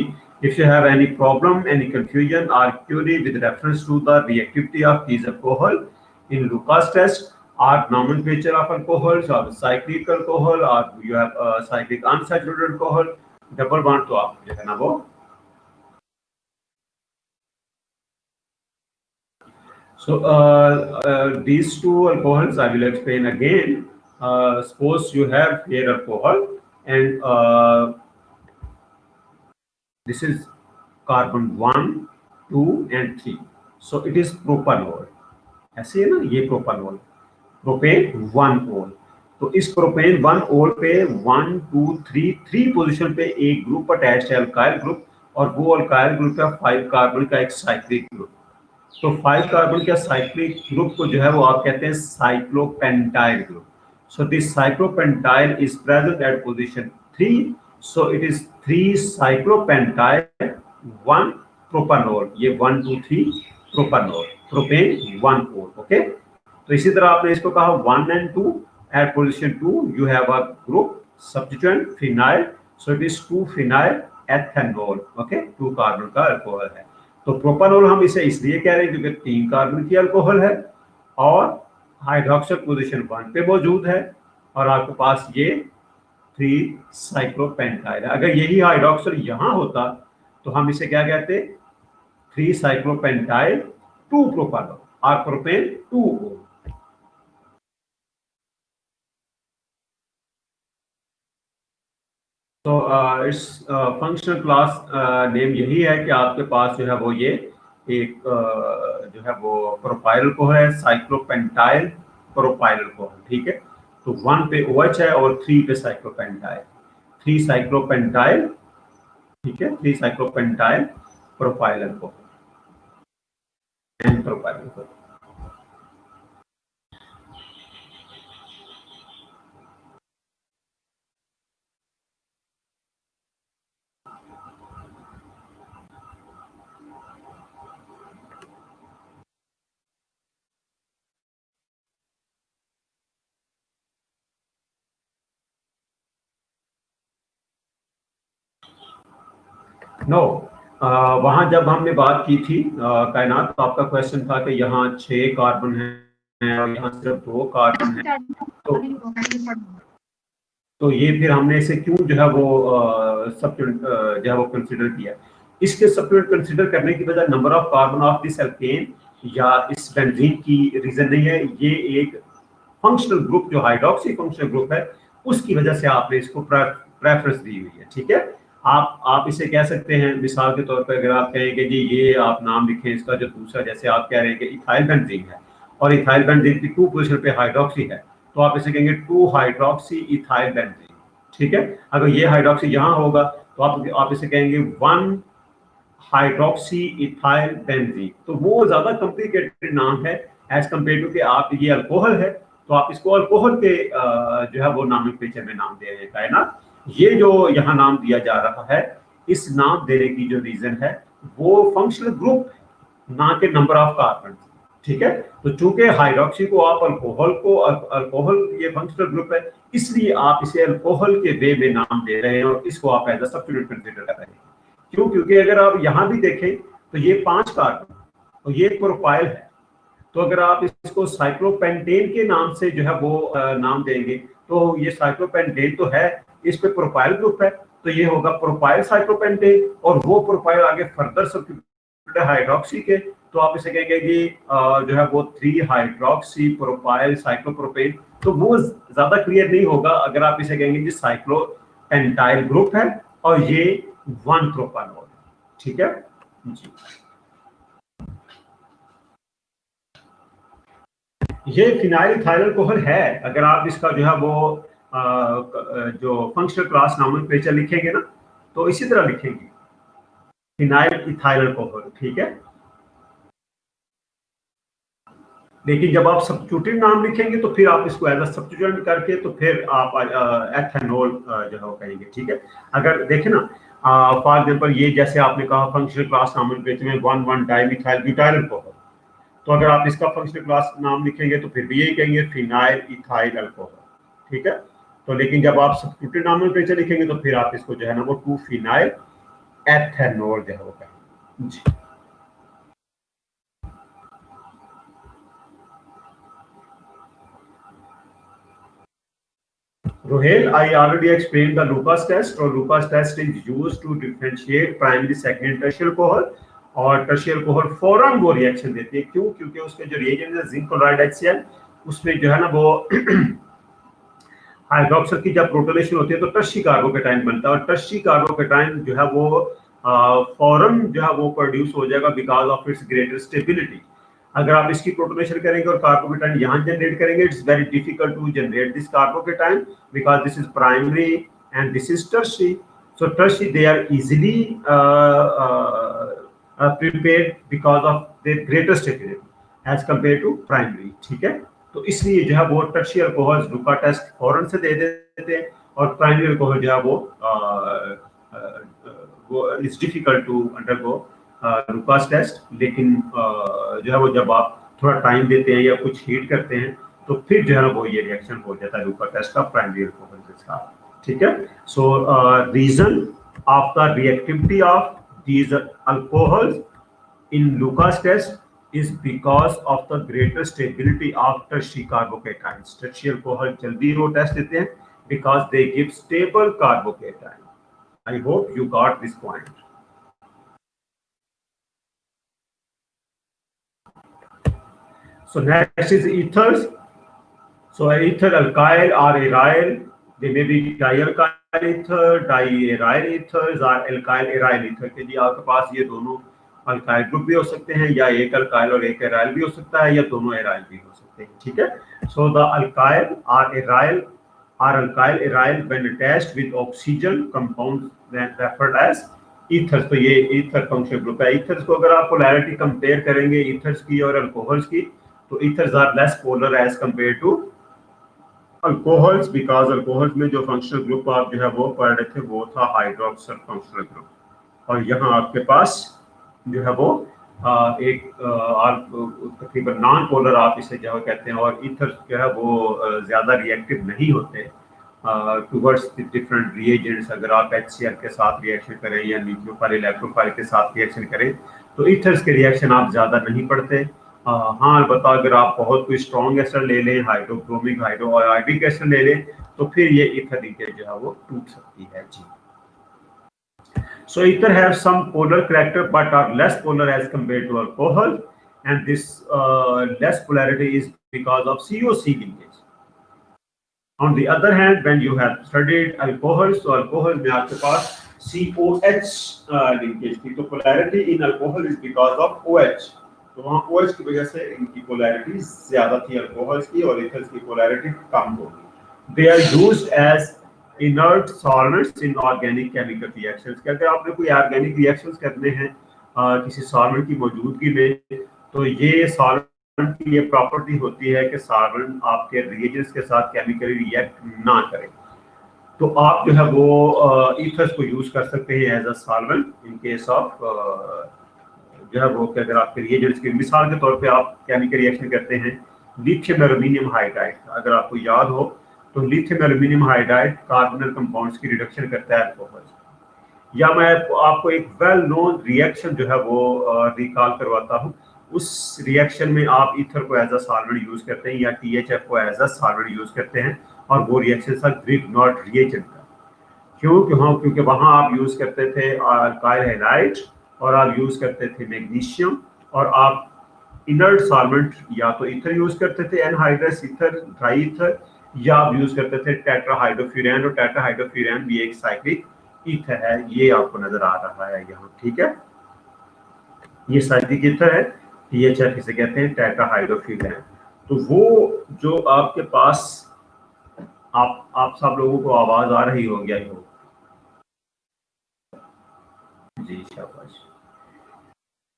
If you have any problem, any confusion और query with reference to the reactivity of these alcohol in Lucas test or nomenclature of alcohols or cyclic alcohol or you have cyclic unsaturated alcohol, double bond तो आप जो है ना वो so these two alcohols I will explain again. Suppose you have here alcohol and this is carbon 1, 2 and 3, so it is propanol। ऐसे है ना, ये propanol, प्रोपेन 1 ओल। तो इस प्रोपेन 1 ओल पे 1 2 3 पोजीशन पे एक ग्रुप अटैच्ड है, अल्काइल ग्रुप, और वो अल्काइल ग्रुप है 5 कार्बन का एक साइक्लिक ग्रुप। तो 5 कार्बन का साइक्लिक ग्रुप को जो है वो आप कहते हैं cyclopentyl group. So this cyclopentyl is present at position 3, so it is 3 cyclopentyl 1 propanol. ये 1 2 3 प्रोपानोल, प्रोपेन 1 ओल। ओके, तो इसी तरह आपने इसको कहा 1 and 2 at position 2 you have a group substituent phenyl, so it is 2 phenyl ethanol। Okay, 2 carbon का alcohol है। तो प्रोपानोल हम इसे इसलिए कह रहे हैं क्योंकि 3 कार्बन की अल्कोहल है और हाइड्रोक्सिल पोजीशन 1 पे मौजूद है और आपके पास ये 3 साइक्लोपेंटाइल है। अगर यही हाइड्रोक्सिल यहाँ होता तो हम इसे क्या कहते, 3 साइक्लोपेंटाइल 2 प्रोपानोल और प्रोपेन 2 ओल। तो इट्स फंक्शनल क्लास नेम यही है कि आपके पास जो है वो ये एक जो है वो प्रोपाइल को है, साइक्लोपेंटाइल प्रोपाइल को, ठीक है। तो 1 पे OH है और 3 पे साइक्लोपेंटाइल, 3 साइक्लोपेंटाइल, ठीक है, 3 साइक्लोपेंटाइल प्रोपाइल को एंड प्रोपाइल को। नो वहां जब हमने बात की थी कायनात, तो आपका क्वेश्चन था कि यहाँ 6 कार्बन हैं और यहाँ सिर्फ 2 कार्बन हैं, तो ये फिर हमने इसे क्यों जो है वो सब्स्टिट्यूएंट जो है वो कंसीडर किया। इसके सब्स्टिट्यूएंट कंसीडर करने की वजह number of carbon of this alkane या इस बेंजीन की रीजन नहीं है, ये एक फंक्शनल ग्रुप जो हाइड्रोक्सी फंक्शनल ग्रुप है उसकी वजह से आपने इसको प्रेफरेंस दी हुई है, ठीक है। आप इसे कह सकते हैं मिसाल के तौर पर, अगर आप कहेंगे जी ये आप नाम लिखें इसका जो दूसरा, जैसे आप कह रहे हैं कि इथाइल बेंजीन है और इथाइल बेंजीन की 2 पोजीशन पे हाइड्रोक्सी है, तो आप इसे कहेंगे 2 हाइड्रोक्सी इथाइल बेंजीन, ठीक है। अगर ये हाइड्रोक्सी यहाँ होगा तो आप इसे कहेंगे 1 हाइड्रोक्सी इथाइल बेंजीन। तो वो ज्यादा कॉम्प्लिकेटेड नाम है एज कम्पेयर टू कि आप ये अल्कोहल है तो आप इसको अल्कोहल के जो है वो नॉमेनक्लेचर में नाम दे रहे हैं ना। ये जो यहाँ नाम दिया जा रहा है, इस नाम देने की जो रीजन है वो फंक्शनल ग्रुप ना के नंबर ऑफ कार्बन, ठीक है। तो चूंकि हाइड्रोक्सी को आप अल्कोहल ये फंक्शनल ग्रुप है, इसलिए आप इसे अल्कोहल के वे में नाम दे रहे हैं और इसको आप एज अ सब्स्टिट्यूट कंसीडर कर रहे हैं। क्यों? क्योंकि अगर आप यहाँ भी देखें तो ये 5 कार्बन और ये प्रोपाइल है, तो अगर आप इसको साइक्लोपेंटेन के नाम से जो है वो नाम देंगे तो ये साइक्लोपेंटेन तो है, इस पे प्रोपाइल ग्रुप है, तो ये होगा प्रोपाइल साइक्लोपेंटेन और वो प्रोपाइल आगे फर्दर सब्स्टिट्यूट हाइड्रोक्सी के, तो आप इसे कहेंगे कि जो है वो 3 हाइड्रोक्सी प्रोपाइल साइक्लोप्रोपेन। तो वो ज्यादा क्लियर नहीं होगा अगर आप इसे कहेंगे कि साइक्लोपेंटाइल ग्रुप है और ये 1 प्रोपानोल, ठीक है जी। ये फिनाइल इथाइल अल्कोहल है। अगर आप इसका जो है वो जो फंक्शनल क्लास नॉमेनक्लेचर लिखेंगे ना तो इसी तरह लिखेंगे, फिनाइल इथाइल अल्कोहल, ठीक है। लेकिन जब आप सब्स्टिट्यूटिव नाम लिखेंगे तो फिर आप इसको एज अ सब्स्टिट्यूएंट करके तो फिर आप एथेनॉल जो है वो कहेंगे, ठीक है। अगर देखें ना फॉर एग्जांपल ये जैसे आपने कहा फंक्शनल क्लास नॉमेनक्लेचर में 1,1 डाइमिथाइल ब्यूटाइल अल्कोहल, तो अगर आप इसका फंक्शनल क्लास नाम लिखेंगे तो फिर भी यही कहेंगे फिनाइल इथाइल अल्कोहल, ठीक है। तो लेकिन जब आप सब्स्टिट्यूटिव नॉमेनक्लेचर लिखेंगे तो फिर आप इसको जो है ना वो 2 फिनाइल एथेनॉल जो है वो कहेंगे जी। Rohel, I already explained the Lucas test, और Lucas test is used to differentiate primary, secondary, tertiary alcohol, और टर्शियल अल्कोहल फौरन वो रिएक्शन देती है। क्यों? क्योंकि उसके जो रिएजेंट है जिंक क्लोराइड HCl, उसमें जो है ना वो हाइड्रोक्साइड की जब प्रोटोनेशन होती है तो टर्शी कार्बोकेटाइन बनता है, और टर्शी कार्बोकेटाइन जो है वो फौरन जो है वो प्रोड्यूस हो जाएगा because of its greater stability. अगर आप इसकी प्रोटोनेशन करेंगे और कार्बोकेटाइन यहाँ जनरेट करेंगे, it's very difficult to generate this carbocation because this is primary and this is tertiary. So tertiary they are easily prepared because of their greater stability as compared to primary, ठीक है। तो इसलिए जो है वो टर्शियल alcohol लुका test फौरन से दे देते हैं, और प्राइमरी अल्कोहल जो है वो it's difficult to undergo Lucas test. लेकिन जो है वो जब आप थोड़ा टाइम देते हैं या कुछ हीट करते हैं तो फिर जो है वो ये रिएक्शन हो जाता है लुका टेस्ट का प्राइमरी अल्कोहल के साथ, ठीक है। So reason of the reactivity of these alcohols in Lucas test is because of the greater stability of tertiary carbocations. Tertiary alcohol जल्दी वो टेस्ट देते हैं because they give stable carbocation. I hope you got this point. So next is ethers. So ether alkyl or aryl, they may be dialkyl ether, diaryl ethers or alkyl aryl ether के लिए आपके पास ये दोनों alkyl group भी हो सकते हैं, या एक अल्काइल और एक एराइल भी हो सकता है, या दोनों एराइल भी हो सकते हैं, ठीक है। सो द अल्काइल और aryl or alkyl aryl when attached with oxygen compound referred as ethers. तो ये ईथर फंक्शनल ग्रुप है। ईथर्स को अगर आप पोलैरिटी कंपेयर करेंगे ईथर्स की और अल्कोहल्स की, तो ethers are less polar as compare to alcohols, because alcohols में जो फंक्शनल ग्रुप आप जो है वो पढ़ रहे थे वो था हाइड्रोक्सिल फंक्शनल ग्रुप, और यहाँ आपके पास जो है वो एक तकरीबन नॉन पोलर आप इसे जो कहते हैं, और ईथर जो है वो ज़्यादा रिएक्टिव नहीं होते टुवर्ड्स डिफरेंट रिएजेंट्स। अगर आप HCl के साथ रिएक्शन करें या न्यूक्लियोफाइल इलेक्ट्रोफाइल के साथ रिएक्शन करें तो ईथर्स के रिएक्शन आप ज़्यादा नहीं पढ़ते। हाँ अलबत्ता अगर आप बहुत कोई स्ट्रॉन्ग एसिड ले लें, हाइड्रोक्रोमिक हाइड्रोआयोडिक एसिड ले लें, तो फिर ये ईथर लिंकेज जो है वो टूट सकती है जी। So ether have some polar character but are less polar as compared to alcohol, and this less polarity is because of COC linkage. On the other hand, when you have studied alcohol, so alcohol में आपके पास COH linkage थी, तो polarity in alcohol is because of OH. तो वहाँ OH की वजह से इनकी polarity ज़्यादा थी अल्कोहल्स की, और ethers की polarity कम होगी। They are used as inert solvents in organic chemical reactions। कि अगर आपने कोई ऑर्गेनिक रिएक्शंस करने हैं किसी सॉल्वेंट की मौजूदगी में, तो ये सॉल्वेंट की ये प्रॉपर्टी होती है कि सॉल्वेंट आपके रिएजेंट्स के साथ केमिकली रिएक्ट ना करे, तो आप जो है वो ईथर्स को यूज कर सकते हैं as a solvent in case of जो है वो कि अगर आपके रिएजेंट्स की मिसाल के तौर पे आप केमिकल रिएक्शन करते हैं लिथियम एल्यूमिनियम हाइड्राइड, अगर आपको याद हो तो lithium aluminium hydride carbonyl compounds की रिडक्शन करता है अल्कोहल। या मैं आपको एक वेल नोन रिएक्शन जो है वो रिकॉल करवाता हूँ। उस रिएक्शन में आप ईथर को एज अ सॉल्वेंट यूज करते हैं या THF को एज अ सॉल्वेंट यूज करते हैं, और वो रिएक्शन था ग्रिग्नॉट रिएजेंट का। क्योंकि वहाँ आप यूज करते थे अल्काइल हैलाइड, और आप यूज करते थे मैग्नीशियम, और आप इनर्ट सॉल्वेंट या तो ईथर यूज करते थे एनहाइड्रस ईथर, ड्राई ईथर, या आप यूज करते थे टेट्राहाइड्रोफ्यूरैन, और टेट्राहाइड्रोफ्यूरैन भी एक साइक्लिक ईथर है, ये आपको नजर आ रहा है यहाँ, ठीक है। ये साइक्लिक ईथर है, THF इसे कहते हैं, टेट्राहाइड्रोफ्यूरैन। तो वो जो आपके पास, आप सब लोगों को आवाज आ रही होगी आई होप, जी शाबाश।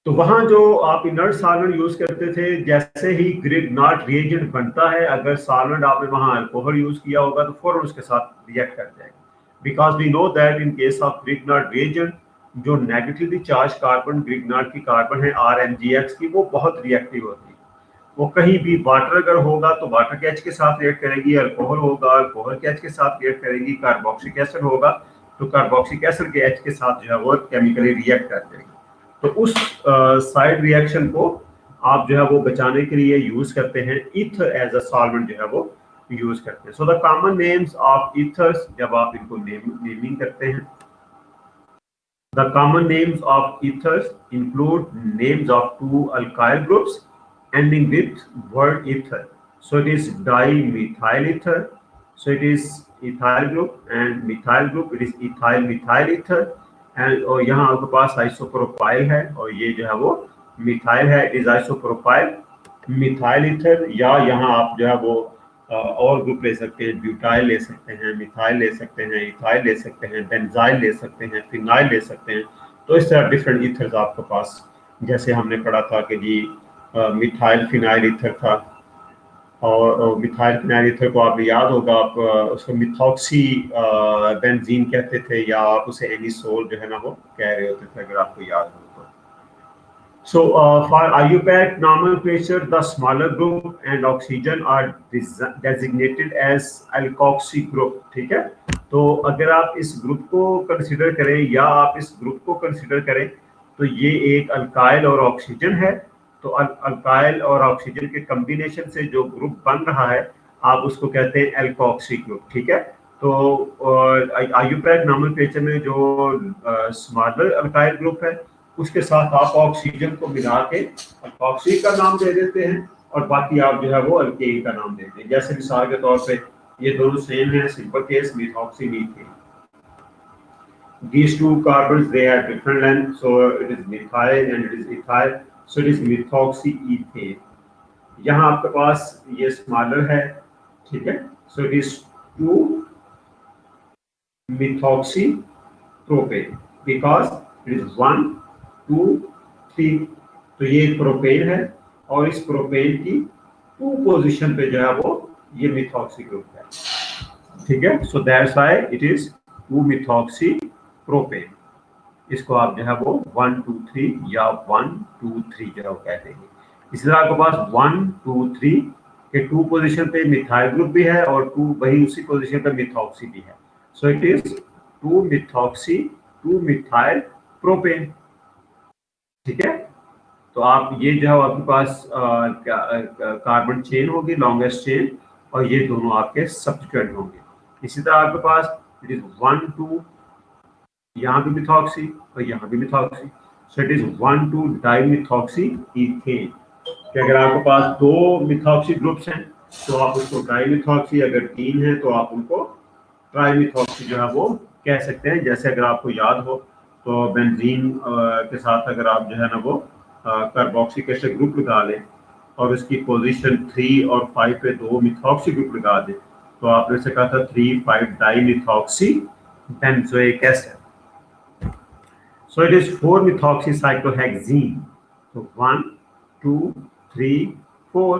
तो वहां जो आप इनर्ट सॉल्वेंट यूज करते थे, जैसे ही ग्रिग्नार्ड रिएजेंट बनता है, अगर सॉल्वेंट आपने वहां अल्कोहल यूज किया होगा तो फौरन उसके साथ रिएक्ट कर जाएगा, because we know that in case of Grignard reagent जो नेगेटिवली चार्ज कार्बन ग्रिग्नार्ड की कार्बन है RMgX की, वो बहुत रिएक्टिव होती है। वो कहीं भी वाटर अगर होगा तो वाटर के H के साथ रिएक्ट करेगी, अल्कोहल होगा अल्कोहल के H के साथ रिएक्ट करेगी, कार्बोक्सिलिक एसिड होगा तो कार्बोक्सिलिक एसिड के H के साथ जो है वो केमिकली रिएक्ट कर देगी। तो उस साइड रिएक्शन को आप जो है वो बचाने के लिए यूज करते हैं, ईथर एज अ सॉल्वेंट जो है वो यूज करते हैं। So the common names of ethers, जब आप इनको नेमिंग करते हैं, the common names of ethers include names of two alkyl groups ending with word ether. So it is dimethyl ether. So it is ethyl group and methyl group. It is ethyl methyl ether. And और यहाँ आपके पास isopropyl है और ये जो है वो methyl है, it is isopropyl methyl ether. या यहाँ आप जो है वो और ग्रुप ले सकते हैं, ब्यूटाइल ले सकते हैं, मिथाइल ले सकते हैं, इथाइल ले सकते हैं, बेंजाइल ले सकते हैं, फिनाइल ले सकते हैं। तो इस तरह डिफरेंट ईथर्स आपके पास, जैसे हमने पढ़ा था कि जी मिथाइल फिनाइल ईथर था, और मिथाइल फिनाइल ईथर को आप याद होगा, आप उसको मिथॉक्सी बेंजीन कहते थे, या आप उसे एनिसोल जो है ना वो कह रहे होते थे, अगर आपको याद हो तो। So for IUPAC nomenclature, the smaller group and oxygen are designated as alkoxy group, ठीक है। तो अगर आप इस ग्रुप को कंसीडर करें या आप इस ग्रुप को कंसीडर करें तो ये एक अल्काइल और ऑक्सीजन है। तो अल्काइल और ऑक्सीजन के कॉम्बिनेशन से जो ग्रुप बन रहा है आप उसको कहते हैं एल्कोक्सी ग्रुप, ठीक है। तो IUPAC नोमेनक्लेचर में जो स्मॉलर अल्काइल ग्रुप है उसके साथ आप ऑक्सीजन को मिला के अल्कोक्सी का नाम दे देते हैं और बाकी आप जो है वो अल्केन का नाम देते हैं। जैसे मिसाल के तौर पे ये दोनों सेम है, simple case methoxy methane. These two carbons they have different length, so it is methyl and it is ethyl, so it is methoxyethane. यहाँ आपके पास ये स्मॉलर है, ठीक है, so it is 2 methoxypropane because it is 1 2 3। तो ये propane है और इस प्रोपेन की 2 पोजीशन पे जो है वो ये मिथॉक्सी ग्रुप है, ठीक है। So that's why it is 2 methoxy propane. इसको आप जो है वो 1 2 3 या 1 2 3 जो है वो कह देंगे। इसलिए आपके पास 1 2 3 के 2 पोजीशन पे मिथाइल ग्रुप भी है और 2 वही उसी पोजीशन पे मिथॉक्सी भी है। So it is 2 methoxy 2 methyl propane, ठीक है। तो आप ये जो है आपके पास कार्बन चेन होगी, लॉन्गेस्ट चेन, और ये दोनों आपके सब्स्टिट्यूएंट होंगे। इसी तरह आपके पास इट इज 1 2 यहाँ भी मिथॉक्सी और यहाँ भी methoxy, so it is 1 2 dimethoxy ethane. कि अगर आपके पास 2 मिथॉक्सी ग्रुप्स हैं तो आप उसको डाइमिथॉक्सी, अगर 3 है तो आप उनको ट्राइमिथॉक्सी जो है वो कह सकते हैं। जैसे अगर आपको याद हो तो बेंजीन के साथ अगर आप जो है ना वो कार्बोक्सिलिक एसिड ग्रुप लगा लें और उसकी पोजीशन 3 और 5 पे 2 मिथॉक्सी ग्रुप लगा दें तो आपने से कहा था 3 5 dimethoxy benzoic acid. So it is 4 methoxy cyclohexene. So 1 2 3 4।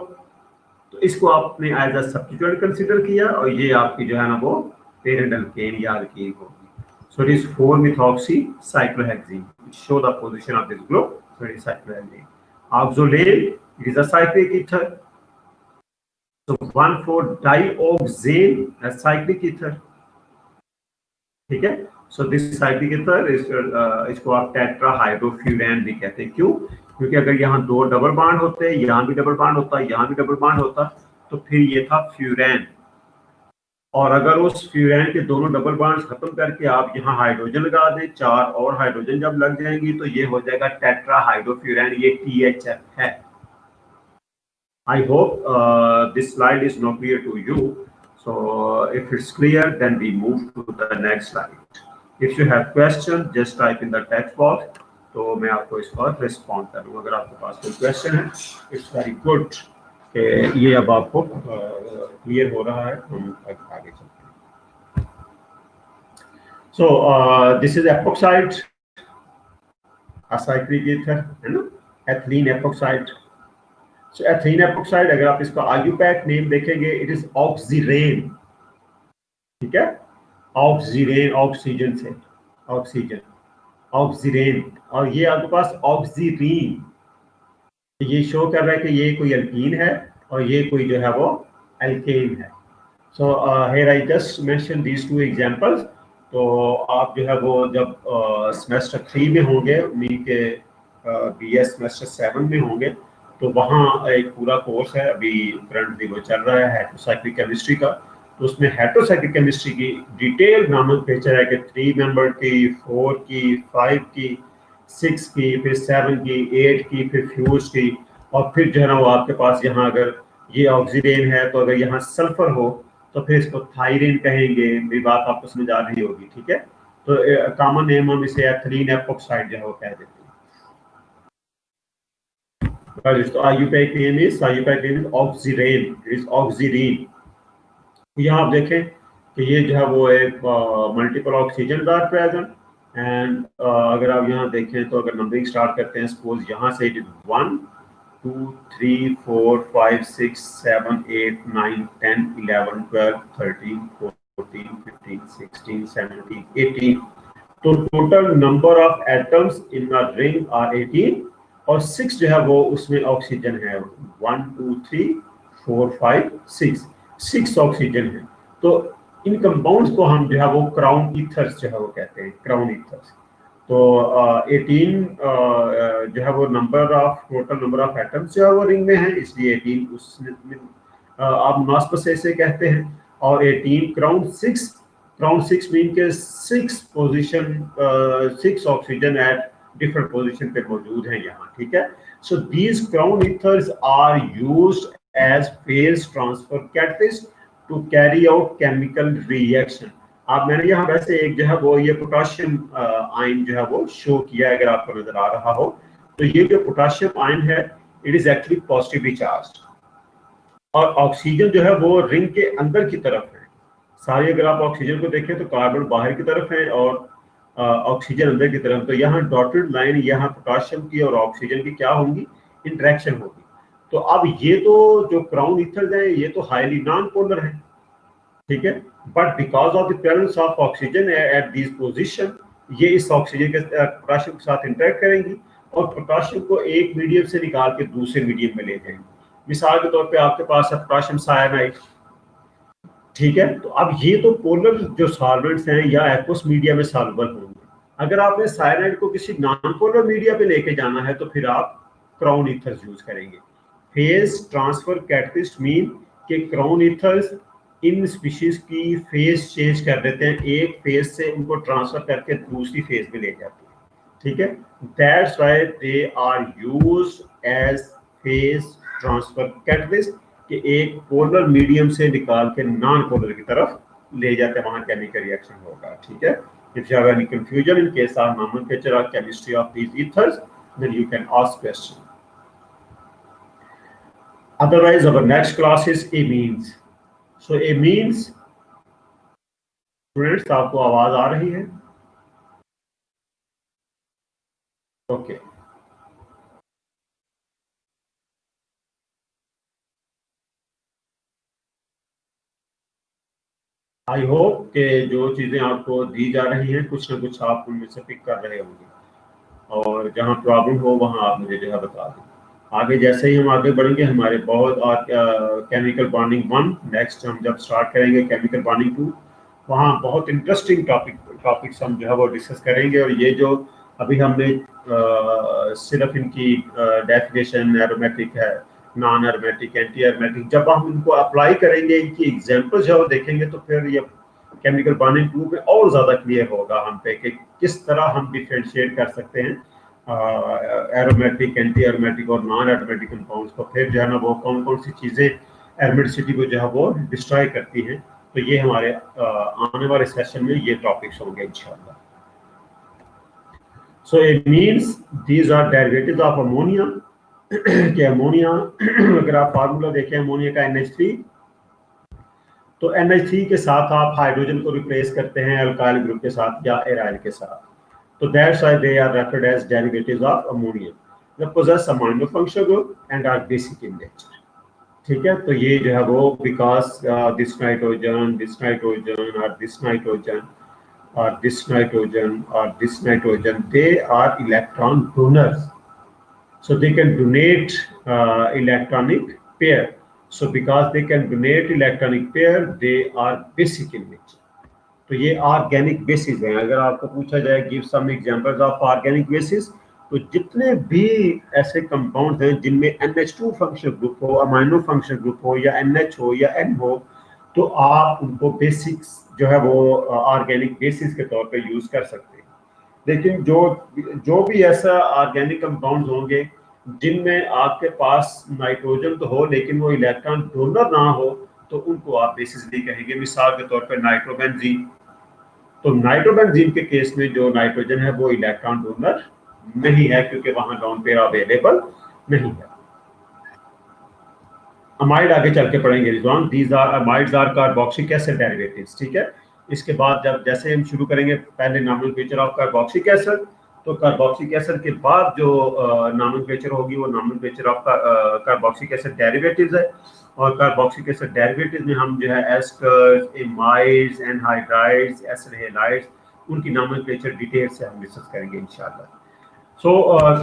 तो इसको आपने एज अ सब्स्टिट्यूएंट कंसीडर किया और ये आपकी जो है ना वो पेरेंट अल्केन या अल्कीन होगी। So it is 4 methoxy cyclohexene. It show the position of this group. So it is cyclohexene. Oxolane, it is a cyclic ether. So 1 4 dioxane, a cyclic ether, ठीक है। सो दिस साइक्लिक ईथर इसको आप टेट्राहाइड्रोफ्यूरैन भी कहते हैं। क्यों? क्योंकि अगर यहाँ 2 डबल बॉन्ड होते, यहाँ भी डबल बॉन्ड होता, यहाँ भी डबल बॉन्ड होता, तो फिर ये था फ्यूरैन। और अगर उस फ्यूरैन के दोनों डबल बॉन्ड्स खत्म करके आप यहाँ हाइड्रोजन लगा दें, 4 और हाइड्रोजन जब लग जाएंगी तो ये हो जाएगा टेट्राहाइड्रोफ्यूरैन, ये THF है। I hope this slide is not clear to you. So if it's clear, then we move to the next slide. If you have question just type in the text box, तो मैं आपको इस पर respond करूँगा। अगर आपके पास कोई question है, इट्स वेरी गुड कि ये अब आपको क्लियर हो रहा है, हम आगे चलते हैं। सो this is epoxide acyclic ether, है ना, एथिलीन एपोक्साइड। सो एथिलीन एपोक्साइड, अगर आप इसका आईयूपैक नेम देखेंगे, इट इज ऑक्सीरेन, ठीक है, ऑक्सीरेन, ऑक्सीजन से ऑक्सीजन, ऑक्सीरेन। और ये आपके पास ऑक्सीरीन, ये शो कर रहा है कि ये कोई अल्कीन है और ये कोई जो है वो एल्केन है। So here I just mention these two examples. तो आप जो है वो जब सेमेस्टर 3 में होंगे, मीन के बीएस सेमेस्टर 7 में होंगे, तो वहाँ एक पूरा कोर्स है, अभी करंटली वो चल रहा है हेटेरोसाइक्लिक केमिस्ट्री का। तो उसमें हेटेरोसाइक्लिक केमिस्ट्री की डिटेल नॉमेनक्लेचर है कि 3 मेंबर की, 4 की, 5 की, 6 की, फिर 7 की, 8 की, फिर फ्यूज की, और फिर जो है ना वो आपके पास यहाँ अगर ये ऑक्सीडेन है तो अगर यहाँ सल्फर हो तो फिर इसको थायरीन कहेंगे। मेरी बात आपको समझ आ रही होगी, ठीक है। तो कॉमन नेम हम इसे एथिलीन एपोक्साइड जो है वो कह देते हैं। IUPAC name is oxirane, is oxirene. यहाँ आप देखें कि ये जो है वो एक multiple oxygen are present, and अगर आप यहाँ देखें तो अगर नंबरिंग स्टार्ट करते हैं, सपोज यहाँ से इट इज 1 2 3 4 5 6 7 8 9 10 11 12 13 14 15 16 17 18, तो total number of atoms in a ring are 18, और 6 जो है वो उसमें ऑक्सीजन है। 1 2 3 4 5 6 ऑक्सीजन है। तो इन कंपाउंड्स को हम जो है वो क्राउन ईथर्स जो है वो कहते हैं, क्राउन ईथर्स। तो 18 जो है वो number of, total number of atoms जो है वो रिंग में है, इसलिए 18 उसमें आप मुनासिबत से कहते हैं। और 18 क्राउन 6 मीन के 6 position, 6 oxygen at different position पे मौजूद हैं यहाँ, ठीक है। So these crown ethers are used as phase transfer catalyst to carry out chemical reaction. आप मैंने यहाँ वैसे एक जो है वो ये पोटाशियम आयन जो है वो शो किया है, अगर आपको नजर आ रहा हो तो ये जो पोटाशियम आयन है it is actually positively charged, और ऑक्सीजन जो है वो रिंग के अंदर की तरफ है। सारी अगर आप ऑक्सीजन को देखें तो कार्बन बाहर की तरफ है और ऑक्सीजन अंदर की तरफ। तो यहाँ डॉटेड लाइन यहाँ पोटाशियम की और ऑक्सीजन की क्या होंगी, इंटरेक्शन होगी। तो अब ये तो जो क्राउन ईथर्स हैं ये तो हाईली नॉन पोलर है, ठीक है, but because of the presence of oxygen at this position, ये इस ऑक्सीजन के पोटाशियम के साथ इंटरेक्ट करेंगी और पोटाशियम को एक मीडियम से निकाल के दूसरे मीडियम में ले जाएंगे। मिसाल के तौर पे आपके पास है पोटाशियम साइनाइड, ठीक है। तो अब ये तो पोलर जो सॉल्वेंट्स हैं या एक्वस मीडिया में सॉल्युबल होंगे। अगर आपने साइनाइड को किसी नॉन पोलर मीडिया पे लेके जाना है तो फिर आप क्राउन ईथर्स यूज करेंगे। फेज ट्रांसफर कैटलिस्ट मीन के क्राउन ईथर्स इन स्पीशीज की फेज चेंज कर देते हैं, एक फेज से उनको ट्रांसफर करके दूसरी फेज में ले जाते हैं, ठीक है। That's why they are used as phase transfer catalyst, कि एक पोलर मीडियम से निकाल के नॉन पोलर की तरफ ले जाते हैं, वहां केमिकल रिएक्शन होगा, ठीक है। If you have any confusion in case of nomenclature और chemistry of these ethers, then you can ask question. Otherwise, our next class is amines. So amines, students, आपको आवाज आ रही है? ओके। आई होप कि जो चीजें आपको दी जा रही हैं कुछ ना कुछ आप उनमें से पिक कर रहे होंगे, और जहां प्रॉब्लम हो वहां आप मुझे जो है बता दें। आगे जैसे ही हम आगे बढ़ेंगे हमारे बहुत केमिकल बॉन्डिंग 1, नेक्स्ट हम जब स्टार्ट करेंगे केमिकल बॉन्डिंग 2, वहाँ बहुत इंटरेस्टिंग टॉपिक्स हम जो है वो डिस्कस करेंगे। और ये जो अभी हमने सिर्फ इनकी डेफिनेशन एरोमेटिक है, नॉन एरोमेटिक, एंटी एरोमेटिक, जब हम इनको अप्लाई करेंगे, इनकी एग्जांपल जो है वो देखेंगे तो फिर ये केमिकल बॉन्डिंग 2 में और ज़्यादा क्लियर होगा हम पे कि किस तरह हम डिफरेंशिएट कर सकते हैं एरोमेटिक, एंटी एरोमेटिक और नॉन एरोमेटिक कंपाउंड्स को। फिर जो है ना वो कौन कौन सी चीज़ें एरोमेटिसिटी को जो है वो डिस्ट्रॉय करती हैं। तो ये हमारे आने वाले सेशन में ये टॉपिक्स होंगे इंशाल्लाह। So it means these are derivatives of ammonia. कि अमोनिया अगर आप फार्मूला देखें अमोनिया का NH3, तो NH3 के साथ आप हाइड्रोजन को रिप्लेस करते हैं अल्काइल ग्रुप के साथ या एराइल के साथ, तो that's why they are referred as derivatives of ammonia that possess amino functional group and are basic in nature. ठीक है, तो ये जो है वो बिकॉज दिस नाइट्रोजन और this nitrogen or this nitrogen or this nitrogen, they are electron donors, so they can donate electronic pair. So because they can donate electronic pair, they are basic in nature. तो ये organic basis हैं। अगर आपको पूछा जाए give some examples of organic bases, तो जितने भी ऐसे कंपाउंड हैं जिनमें NH2 फंक्शनल ग्रुप हो, अमाइनो फंक्शनल ग्रुप हो या NH हो या N हो, तो आप उनको बेसिक्स जो है वो ऑर्गेनिक बेसिस के तौर पे यूज कर सकते हैं। लेकिन जो भी ऐसा ऑर्गेनिक कंपाउंड्स होंगे जिनमें आपके पास नाइट्रोजन तो हो लेकिन वो इलेक्ट्रॉन डोनर ना हो, तो उनको आप बेसिस नहीं कहेंगे। मिसाल के तौर पे नाइट्रोबेंजीन, तो नाइट्रोबेंजीन के केस में जो नाइट्रोजन है वो इलेक्ट्रॉन डोनर नहीं है क्योंकि वहां लोन पेयर अवेलेबल नहीं है। अमाइड आगे चल के पढ़ेंगे Rizwan, these are amides are carboxylic acid derivatives. ठीक है, इसके बाद जब जैसे हम शुरू करेंगे पहले नॉमेनक्लेचर ऑफ कार्बोक्सिलिक एसिड, तो कार्बोक्सिलिक एसिड के बाद जो नॉमेनक्लेचर होगी वो nomenclature of carboxylic acid derivatives है। और कार्बोक्सिलिक एसिड डेरिवेटिव्स में हम जो है asters, amides, anhydrides, acid halides, उनकी नॉमेनक्लेचर डिटेल से हम डिस्कस करेंगे इंशाल्लाह। So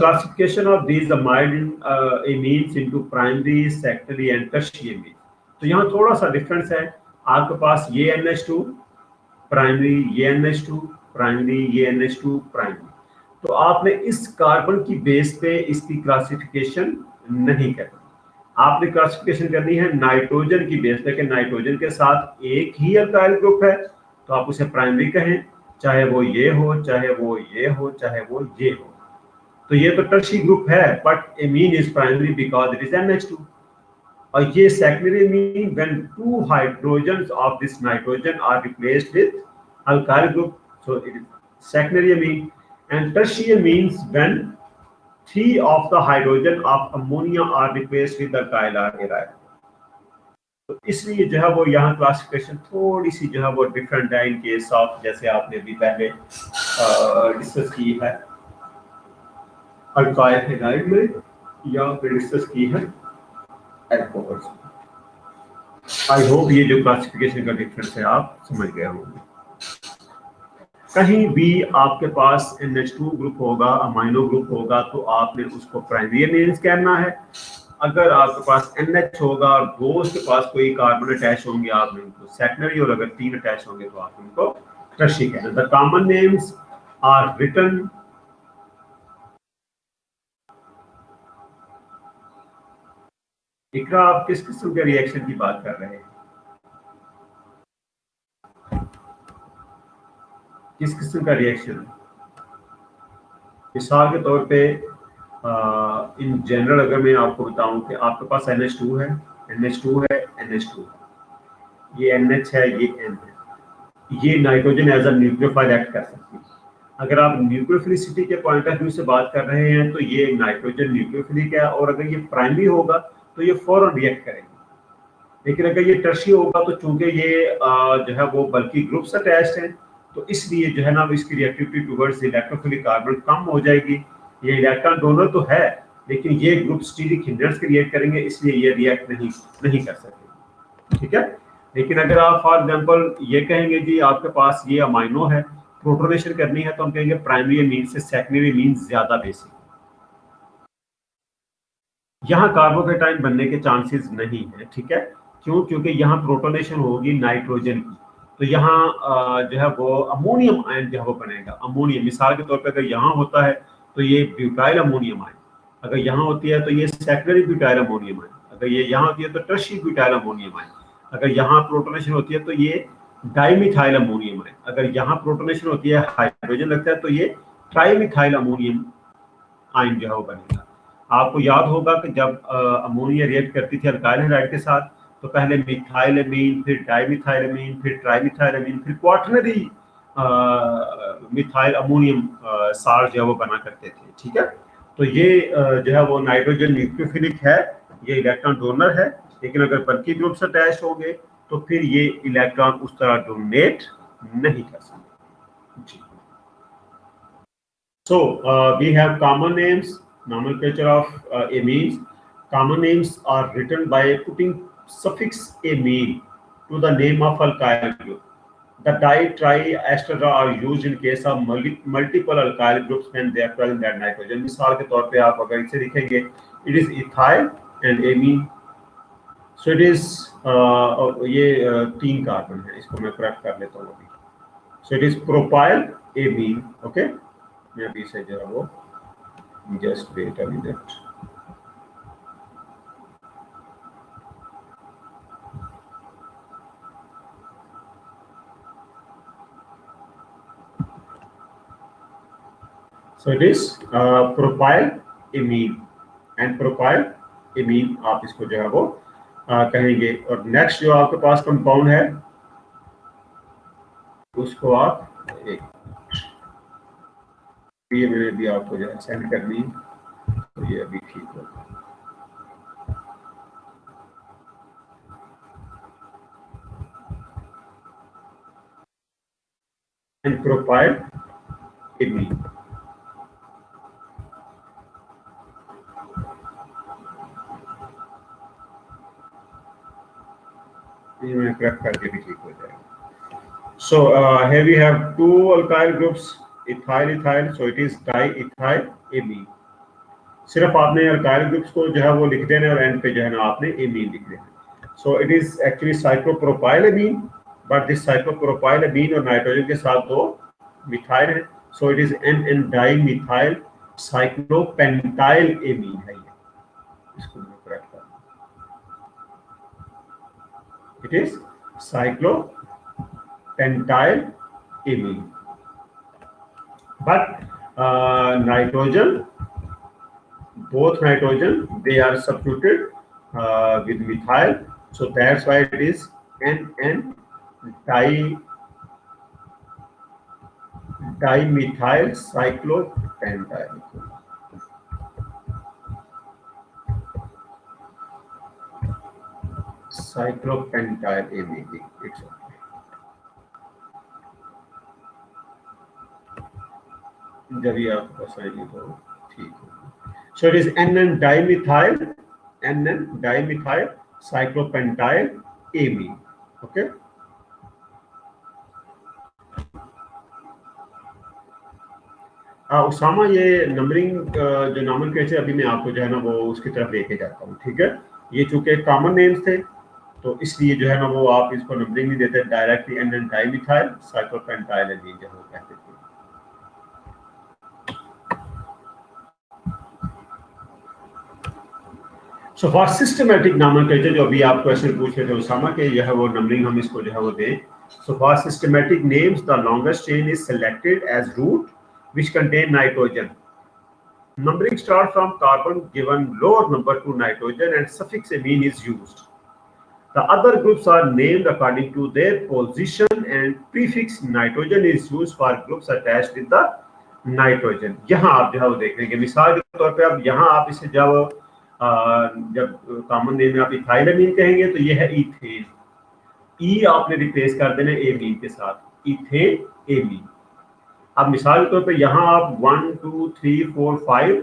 classification of these amines into primary, secondary and tertiary amines. तो यहाँ थोड़ा सा डिफरेंस है। आपके पास ये NH2 प्राइमरी, ये NH2 प्राइमरी, ये NH2 प्राइमरी, तो आपने इस कार्बन की बेस पे इसकी क्लासिफिकेशन नहीं करनी। आपने क्लासिफिकेशन करनी है नाइट्रोजन की बेस पे कि नाइट्रोजन के साथ एक ही अल्काइल ग्रुप है, तो आप उसे प्राइमरी कहें, चाहे वो ये हो, चाहे वो ये हो, चाहे वो ये हो। तो ये तो टर्शियरी ग्रुप है, but amine is primary because it is NH2। और ये secondary amine when two hydrogens of this nitrogen are replaced with alkyl group, so it is secondary amine. And tertiary amines when 3 of the hydrogen of ammonia are replaced with alkyl or aryl। तो इसलिए जो है वो यहाँ classification थोड़ी सी जो है वो डिफरेंट है इन केस ऑफ, जैसे आपने भी पहले डिस्कस की है अल्काइल हैलाइड में या फिर डिस्कस की है एल्कोहल्स। आई होप ये जो क्लासिफिकेशन का डिफरेंस है आप समझ गए होंगे। कहीं भी आपके पास NH2 ग्रुप होगा, अमाइनो ग्रुप होगा, तो आपने उसको प्राइमरी एमीन्स कहना है। अगर आपके पास NH होगा और दो उसके पास कोई कार्बन अटैच होंगे, आपने उनको सेकेंडरी, और अगर 3 अटैच होंगे तो आप उनको टर्शियरी कहना। The common names are written इकरा, आप किस किस्म के रिएक्शन की बात कर रहे हैं? किस किस्म का रिएक्शन? मिसाल के तौर पे इन जनरल अगर मैं आपको बताऊं कि आपके पास NH2 है, NH2 है, NH2 है, ये NH है, ये N है, ये nitrogen as a nucleophile act कर सकती है। अगर आप न्यूक्लियोफिलिसिटी के पॉइंट ऑफ व्यू से बात कर रहे हैं तो ये नाइट्रोजन न्यूक्लियोफिलिक है, और अगर ये प्राइमरी होगा तो ये फौरन रिएक्ट करेंगे। लेकिन अगर ये टर्शियरी होगा तो चूंकि ये जो है वो बल्कि ग्रुप्स अटैच्ड हैं, तो इसलिए जो है ना इसकी रिएक्टिविटी टुवर्ड्स इलेक्ट्रोफिलिक कार्बन कम हो जाएगी। ये इलेक्ट्रॉन डोनर तो है, लेकिन ये ग्रुप स्टीरिक हिंड्रेंस क्रिएट करेंगे, इसलिए ये रिएक्ट नहीं कर सकते। ठीक है, लेकिन अगर आप फॉर एग्जांपल ये कहेंगे जी आपके पास ये अमाइनो है, प्रोटोनेशन करनी है, तो हम कहेंगे प्राइमरी एमीन से सेकेंडरी एमीन ज्यादा बेसिक। यहाँ कार्बोकेटाइन बनने के चांसेस नहीं है। ठीक है, क्यों? क्योंकि यहाँ प्रोटोनेशन होगी नाइट्रोजन की, तो यहाँ जो है वो अमोनियम आयन जो है वो बनेगा। अमोनियम मिसाल के तौर पे अगर यहाँ होता है तो ये ब्यूटाइल अमोनियम आयन, अगर यहाँ होती है तो ये सेकेंडरी ब्यूटाइल अमोनियम आयन, अगर ये यहाँ होती है तो टर्शियरी ब्यूटाइल अमोनियम आयन, अगर यहाँ प्रोटोनेशन होती है तो ये डाइमिथाइल अमोनियम आयन, अगर यहाँ प्रोटोनेशन होती है हाइड्रोजन लगता है तो ये ट्राइमिथाइल अमोनियम आयन जो है वो बनेगा। आपको याद होगा कि जब अमोनिया रिएक्ट करती थी अल्काइल हैलाइड के साथ, तो पहले मिथाइल अमीन, फिर डाइमिथाइल अमीन, फिर ट्राइमिथाइल अमीन, फिर क्वाटरनरी मिथाइल अमोनियम साल्ट जो है वो बना करते थे, ठीक है। तो ये जो है वो नाइट्रोजन न्यूक्लियोफिलिक है, ये इलेक्ट्रॉन डोनर है, लेकिन अगर बल्कि ग्रुप्स अटैच होंगे तो फिर ये इलेक्ट्रॉन उस तरह डोनेट नहीं कर सकते जी। So we have common names, nomenclature of amines. Common names are written by putting suffix amine to the name of alkyl group. The di, tri, ester are used in case of multiple alkyl groups when they are present at nitrogen. मिसाल के तौर पे आप अगर इसे लिखेंगे, it is ethyl and amine. So it is ये 3 carbon है, इसको मैं करेक्ट कर लेता हूँ अभी. So it is propyl amine, okay. मैं अभी से जो है वो just wait a minute. So it is propyl amine and propyl amine आप इसको जो है वो कहेंगे. और नेक्स्ट जो आपके पास कंपाउंड है उसको आप ये मैंने भी आपको जो है सेंड करनी है, तो ये अभी ठीक होगा. And propyl amine. ये मैंने करेक्ट करके भी ठीक हो जाएगा. So here we have 2 alkyl groups, ethyl ethyl, so it is diethyl amine. सिर्फ आपने alkyl groups को जो है वो लिख देना और एंड पे जो है ना आपने amine लिख देना. So it is actually cyclopropyl amine, but this cyclopropyl amine और नाइट्रोजन के साथ 2 मिथाइल है, so it is n dimethyl cyclopentyl amine है ये. इसको मैं करेक्ट कर दूं. It is cyclopentyl amine, but nitrogen, both nitrogen, they are substituted with methyl, so that's why it is n dimethyl cyclopentyl. Cyclopentyl amine, it's okay. जब ये आपको पसंद तो ठीक है. So it is n dimethyl cyclopentyl amine, okay. Usama, ये numbering जो nomenclature अभी मैं आपको जो है ना वो उसकी तरफ लेके जाता हूँ, ठीक है. ये चूंकि कॉमन नेम्स थे तो इसलिए जो है ना वो आप इसको नंबरिंग नहीं देते, directly n dimethyl cyclopentyl amine जो कहते थे. So for systematic nomenclature जो अभी आप क्वेश्चन पूछ रहे थे उसामा के, जो है वो नंबरिंग हम इसको जो है वो दें. So for systematic names the longest chain is selected as root which contain nitrogen. Numbering start from carbon given lower number to nitrogen and suffix amine is used. The other groups are named according to their position and prefix nitrogen is used for groups attached with the nitrogen. यहाँ आप जो है वो देख लेंगे. मिसाल के तौर पे अब यहाँ आप इसे जब कॉमन नेम में आप इथाइल अमीन कहेंगे तो ये है इथेन. ई आपने रिप्लेस कर देना एमीन के साथ, इथेन एमीन. अब मिसाल के तौर पे यहाँ आप 1 2 3 4 5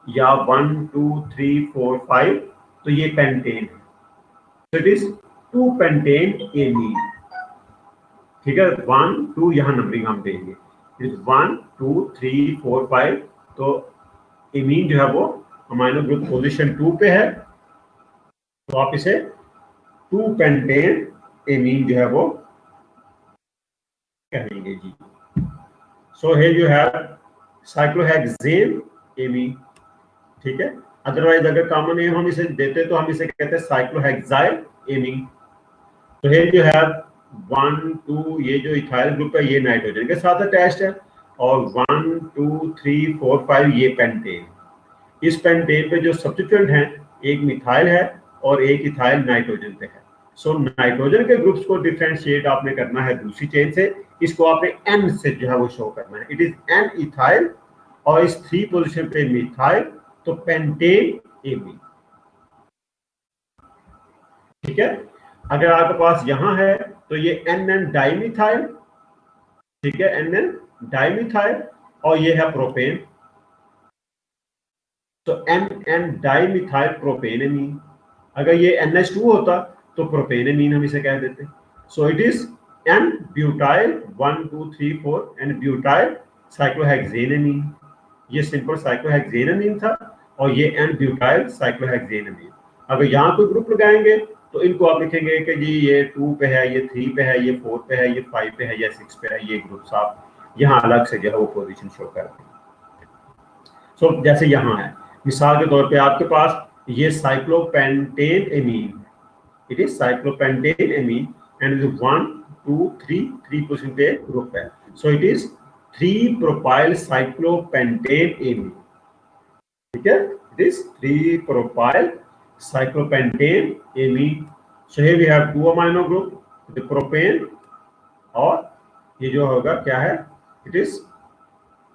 या 1 2 3 4 5 तो ये पेंटेन है. So it is 2 pentane amine, ठीक है. 1 2 यहाँ नंबरिंग हम देंगे. 1 2 3 4 5 तो एमीन जो है वो अमाइनो ग्रुप पोजीशन 2 पे है, तो आप इसे 2 पेंटेन एमीन जो है वो कहेंगे जी. So here you have cyclohexane amine, ठीक है. अदरवाइज अगर कॉमन नेम हम इसे देते तो हम इसे कहते हैं cyclohexyl amine. तो here you have 1 2, ये जो इथाइल ग्रुप है ये नाइट्रोजन के साथ अटैच्ड है, और 1 2 3 4 5 ये पेंटेन. इस पेंटेन पे जो सब्स्टिट्यूएंट हैं, एक मिथाइल है और एक इथाइल नाइट्रोजन पे है. सो नाइट्रोजन के ग्रुप्स को डिफरेंशिएट आपने करना है दूसरी चेन से, इसको आपने n से जो है वो शो करना है। इट इज n इथाइल और इस 3 पोजीशन पे मिथाइल, तो पेंटेन एमीन। ठीक है, अगर आपके पास यहां है तो ये NN डाइमिथाइल, ठीक है, NN डाइमिथाइल, और ये है प्रोपेन, तो NN डाइमिथाइल प्रोपेन एमीन। अगर ये NH2 होता तो प्रोपेन एमीन हम इसे कह देते। सो it is N butyl 1 2 3 4 N butyl cyclohexane amine. ये सिंपल साइक्लोहेक्सेन एमीन था और ये N ब्यूटाइल साइक्लोहेक्सेन एमीन। अगर यहाँ कोई ग्रुप लगाएंगे तो इनको आप लिखेंगे कि जी ये 2 पे है, ये 3 पे है, ये 4 पे है, ये 5 पे है, या 6 पे है। ये ग्रुप्स आप यहाँ अलग से जो है वो पोजीशन शो करते हैं। सो जैसे यहाँ है, मिसाल के तौर पे आपके पास ये cyclopentane amine, it is cyclopentane amine and it is 1 2 3 position पे ग्रुप है। So it is 3 propyl cyclopentane amine. ठीक है, it is 3 propyl cyclopentane amine. So here we have 2 amino group, the propane, और ये जो होगा क्या है, it is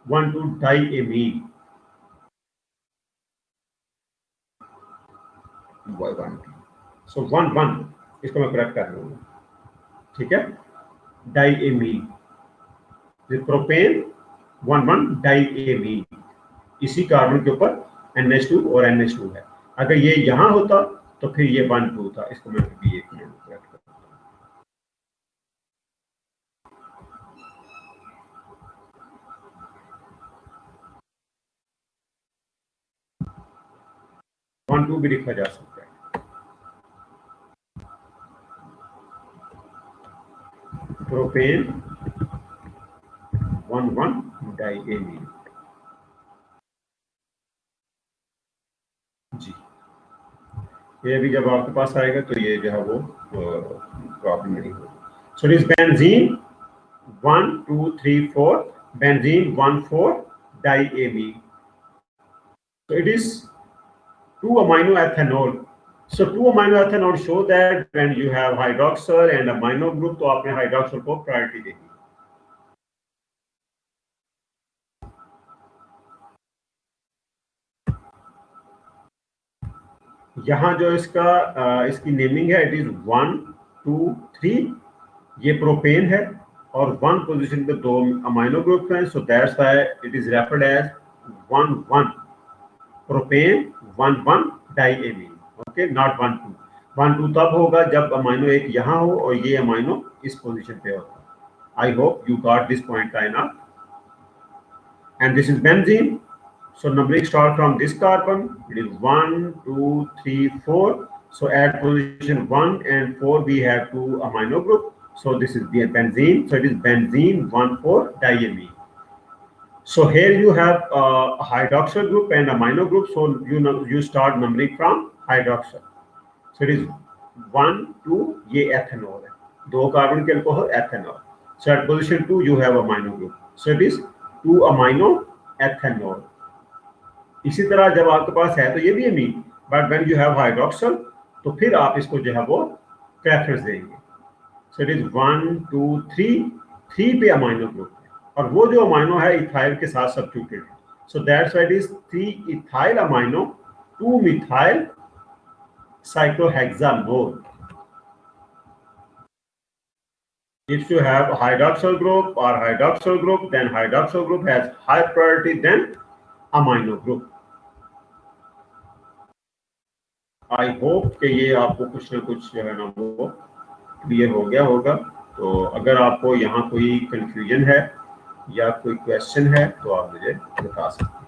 1,2 diamine. So 1,1 इसको मैं करेक्ट कर लूंगा। ठीक है, diamine, the propane 1,1 diamine, इसी कार्बन के ऊपर NH2 और NH2 है। अगर ये यहां होता तो फिर ये 1 2 था। इसको मैं भी एक मिनट करेक्ट करता हूं। 1 2 भी लिखा जा सकता है। Propane 1,1 diamine. जी, ये भी जब आपके पास आएगा तो ये जो है वो प्रॉब्लम नहीं होगी। सो it is benzene 1 2 3 4, benzene 1 4 diamine. So it is 2 amino ethanol. So 2 amino ethanol show that when you have hydroxyl and amino group, तो आपने hydroxyl को प्रायोरिटी देगी। यहाँ जो इसकी नेमिंग है, इट इज 1 2 3, ये प्रोपेन है और 1 पोजीशन पे 2 अमाइनो ग्रुप हैं। So that's why it is referred as 1,1 propane 1,1 diamine. Okay, not 1 2। 1 2 तब होगा जब अमाइनो एक यहाँ हो और ये अमाइनो इस पोजीशन पे होता। I hope you got this point by now. And this is benzene. So numbering start from this carbon. It is 1 2 3 4. So at position 1 and 4 we have 2 amino group. So this is the benzene. So it is benzene 1,4 diamine. So here you have a hydroxyl group and amino group. So you start numbering from hydroxyl. So it is 1 2, ये ethanol है, 2 carbon के alcohol ethanol. So at position 2 you have amino group. So it is 2 amino ethanol. इसी तरह जब आपके पास है तो ये भी amine, but when you have hydroxyl तो फिर आप इसको जो है वो प्रेफरेंस देंगे। सो इट इज 1 2 3 पे अमाइनो ग्रुप है और वो जो अमाइनो है इथाइल के साथ सब्स्टिट्यूटेड है। So that's why it is 3 ethyl amino 2 methyl cyclohexanol. If you have a hydroxyl group or hydroxyl group, then hydroxyl group has higher priority than amino group. I hope कि ये आपको कुछ ना कुछ जो है ना वो क्लियर हो गया होगा। तो अगर आपको यहाँ कोई कंफ्यूजन है या कोई क्वेश्चन है तो आप मुझे बता सकते हैं।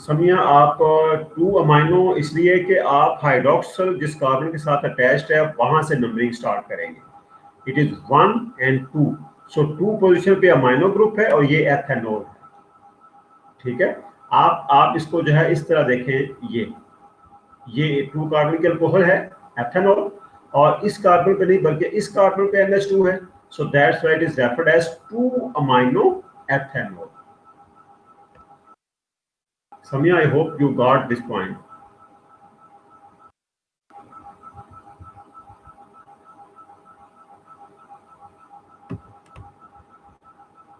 समिया, आप 2 अमाइनो इसलिए कि आप हाइड्रोक्सिल जिस कार्बन के साथ अटैच्ड है वहां से नंबरिंग स्टार्ट करेंगे। It is 1 and 2. So 2 position पे अमाइनो ग्रुप है और ये एथेनॉल है। ठीक है, आप इसको जो है इस तरह देखें, ये 2 कार्बन के अल्कोहल है एथेनॉल, और इस कार्बन पे नहीं बल्कि इस कार्बन पे NH2 है। So that's why it is referred as 2 amino ethanol. Samya, I hope you got this point.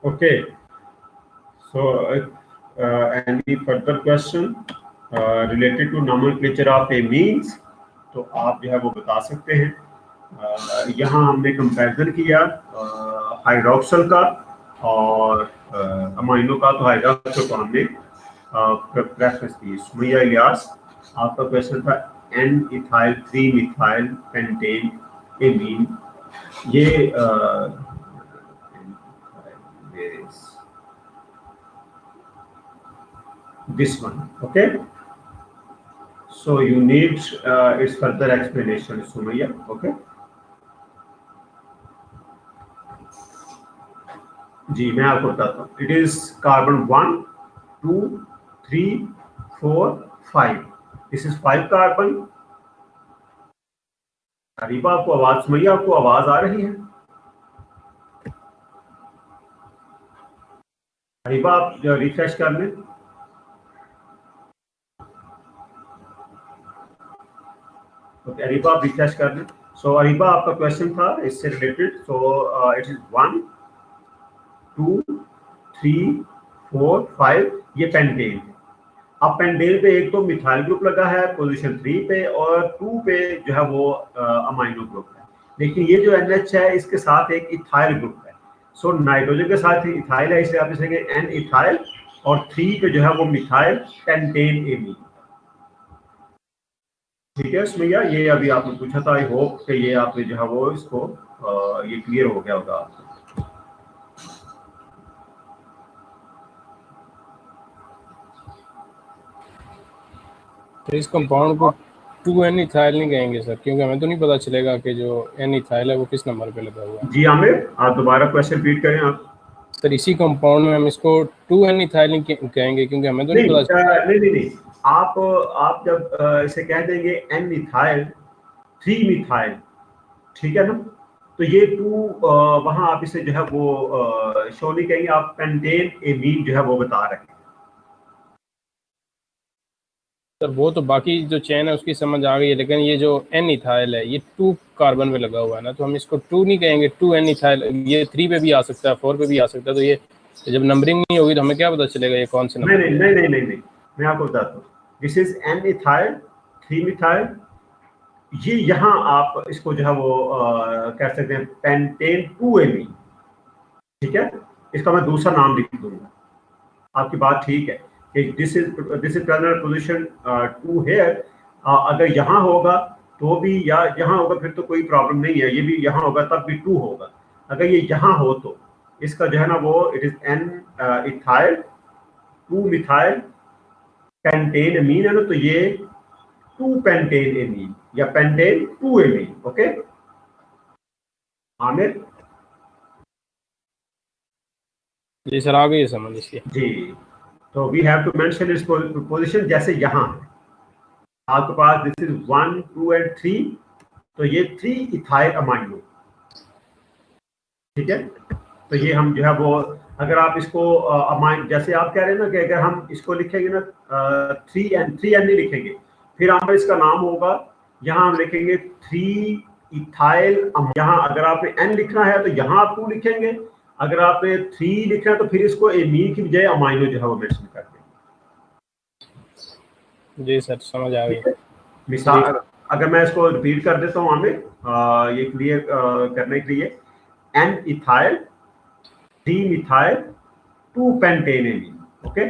Okay. So, any further question related to nomenclature of a means, तो आप जो है वो बता सकते हैं. यहाँ हमने कंपैरिजन किया हाइड्रोक्सल का और अमाइनो का. तो हाइड्रोक्सल को हमने प्रेफरेंस दी. सुमैया इलियास, आपका क्वेश्चन था N ethyl 3 methyl pentane amine. ये this one, okay? So you need its further explanation, Sumaya, okay? जी मैं आपको बताता हूँ. It is carbon 1, 2, 3, 4, 5. This is 5 carbon. Areeba आपको आवाज, सुमैया आपको आवाज आ रही है? अरीबा आप रिफ्रेश कर लें. ओके अरीबा आप रिफ्रेश कर लें. सो अरीबा आपका क्वेश्चन था इससे रिलेटेड. So it is 1, 2, 3, 4, 5. ये पेंटेन है. अब पेंटेन पे एक तो मिथाइल ग्रुप लगा है पोजीशन 3 पे और 2 पे जो है वो अमाइनो ग्रुप है. लेकिन ये जो NH है इसके साथ एक इथाइल ग्रुप है. सो नाइट्रोजन के साथ ही इथाइल है, इसलिए आप लिखेंगे एन इथाइल और 3 पे जो है वो मिथाइल पेंटेन एमीन. ठीक है सुमैया, ये अभी आपने पूछा था. आई होप कि ये आपने जो है वो इसको ये क्लियर हो गया होगा आपको. तो इस कंपाउंड को 2N इथाइल नहीं कहेंगे सर, क्योंकि हमें तो नहीं पता चलेगा कि जो N इथाइल है वो किस नंबर पे लगा हुआ है. जी आमिर, आप दोबारा क्वेश्चन रिपीट करें आप. सर इसी कंपाउंड में हम इसको 2N इथाइल नहीं कहेंगे, क्योंकि हमें तो नहीं पता चलेगा. नहीं. आप जब इसे कह देंगे एन मिथाइल 3 मिथाइल, ठीक है ना, तो ये 2 वहां आप इसे जो है वो शो नहीं कहेंगे, आप पेंटेन एमीन जो है वो बता रहे हैं. सर वो तो बाकी जो चेन है उसकी समझ आ गई है, लेकिन ये जो N इथाइल है ये 2 कार्बन पे लगा हुआ है ना, तो हम इसको 2 नहीं कहेंगे, 2N इथाइल. ये 3 पे भी आ सकता है, 4 पे भी आ सकता है. तो ये जब नंबरिंग नहीं होगी तो हमें क्या पता चलेगा ये कौन से नंबर? नहीं, मैं आपको बताता हूँ. This is an ethyl 3 methyl. ये यहाँ आप इसको जो है वो कह सकते हैं पेंटेन 2 एमीन. ठीक है, इसका मैं दूसरा नाम लिख दूंगा. आपकी बात ठीक है कि this is present position 2 here. अगर यहाँ होगा तो भी या यहाँ होगा फिर तो कोई प्रॉब्लम नहीं है. ये भी यहाँ होगा तब भी 2 होगा. अगर ये यहाँ हो तो इसका जो है ना वो it is an ethyl 2 methyl pentane amine है ना, तो ये 2 पेंटेन एमीन या पेंटेन 2 एमीन. ओके आमिर? जी सर आ गई है समझ इसकी. जी, तो वी हैव टू मेंशन इस पोजीशन. जैसे यहाँ आपके पास दिस इज 1, 2 एंड 3, तो ये 3 इथाइल अमाइनो. ठीक है, तो ये हम जो है वो अगर आप इसको अमाइन जैसे आप कह रहे हैं ना कि अगर हम इसको लिखेंगे ना 3N नहीं लिखेंगे, फिर हम इसका नाम होगा यहाँ हम लिखेंगे 3 इथाइल. यहाँ अगर आपने N लिखना है तो यहाँ आप 2 लिखेंगे. अगर आपने 3 लिखना है तो फिर इसको एमीन की बजाय अमाइनो जो है वो मेंशन कर देंगे. जी सर समझ आ गई. मिसाल अगर मैं इसको रिपीट कर देता हूँ आमिर, ये क्लियर करने के लिए. N ethyl 3 methyl 2 pentane amine. Okay,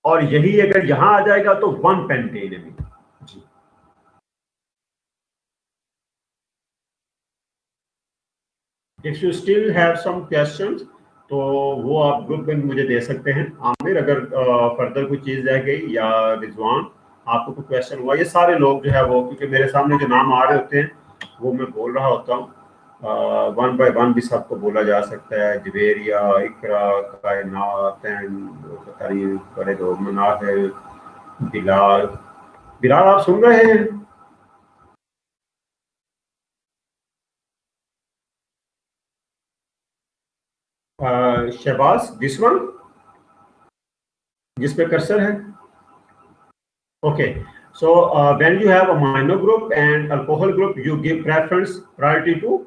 और यही अगर यहां आ जाएगा तो 1 पेंटेन एमीन. जी, if you still have some questions तो वो आप ग्रुप में मुझे दे सकते हैं. आमिर, अगर फर्दर कोई चीज रह गई या रिजवान आपको कोई क्वेश्चन हुआ, ये सारे लोग जो है वो क्योंकि मेरे सामने जो नाम आ रहे होते हैं वो मैं बोल रहा होता हूँ. 1 बाय 1 भी सबको बोला जा सकता है. जवेरिया, इकरा, कायनात, बड़े लोग मनाफ है, बिलाल. बिलाल आप सुन रहे हैं? Shahbaz, this one. जिस पे कर्सर है। Okay, so when you have a amino group and alcohol group, you give preference priority to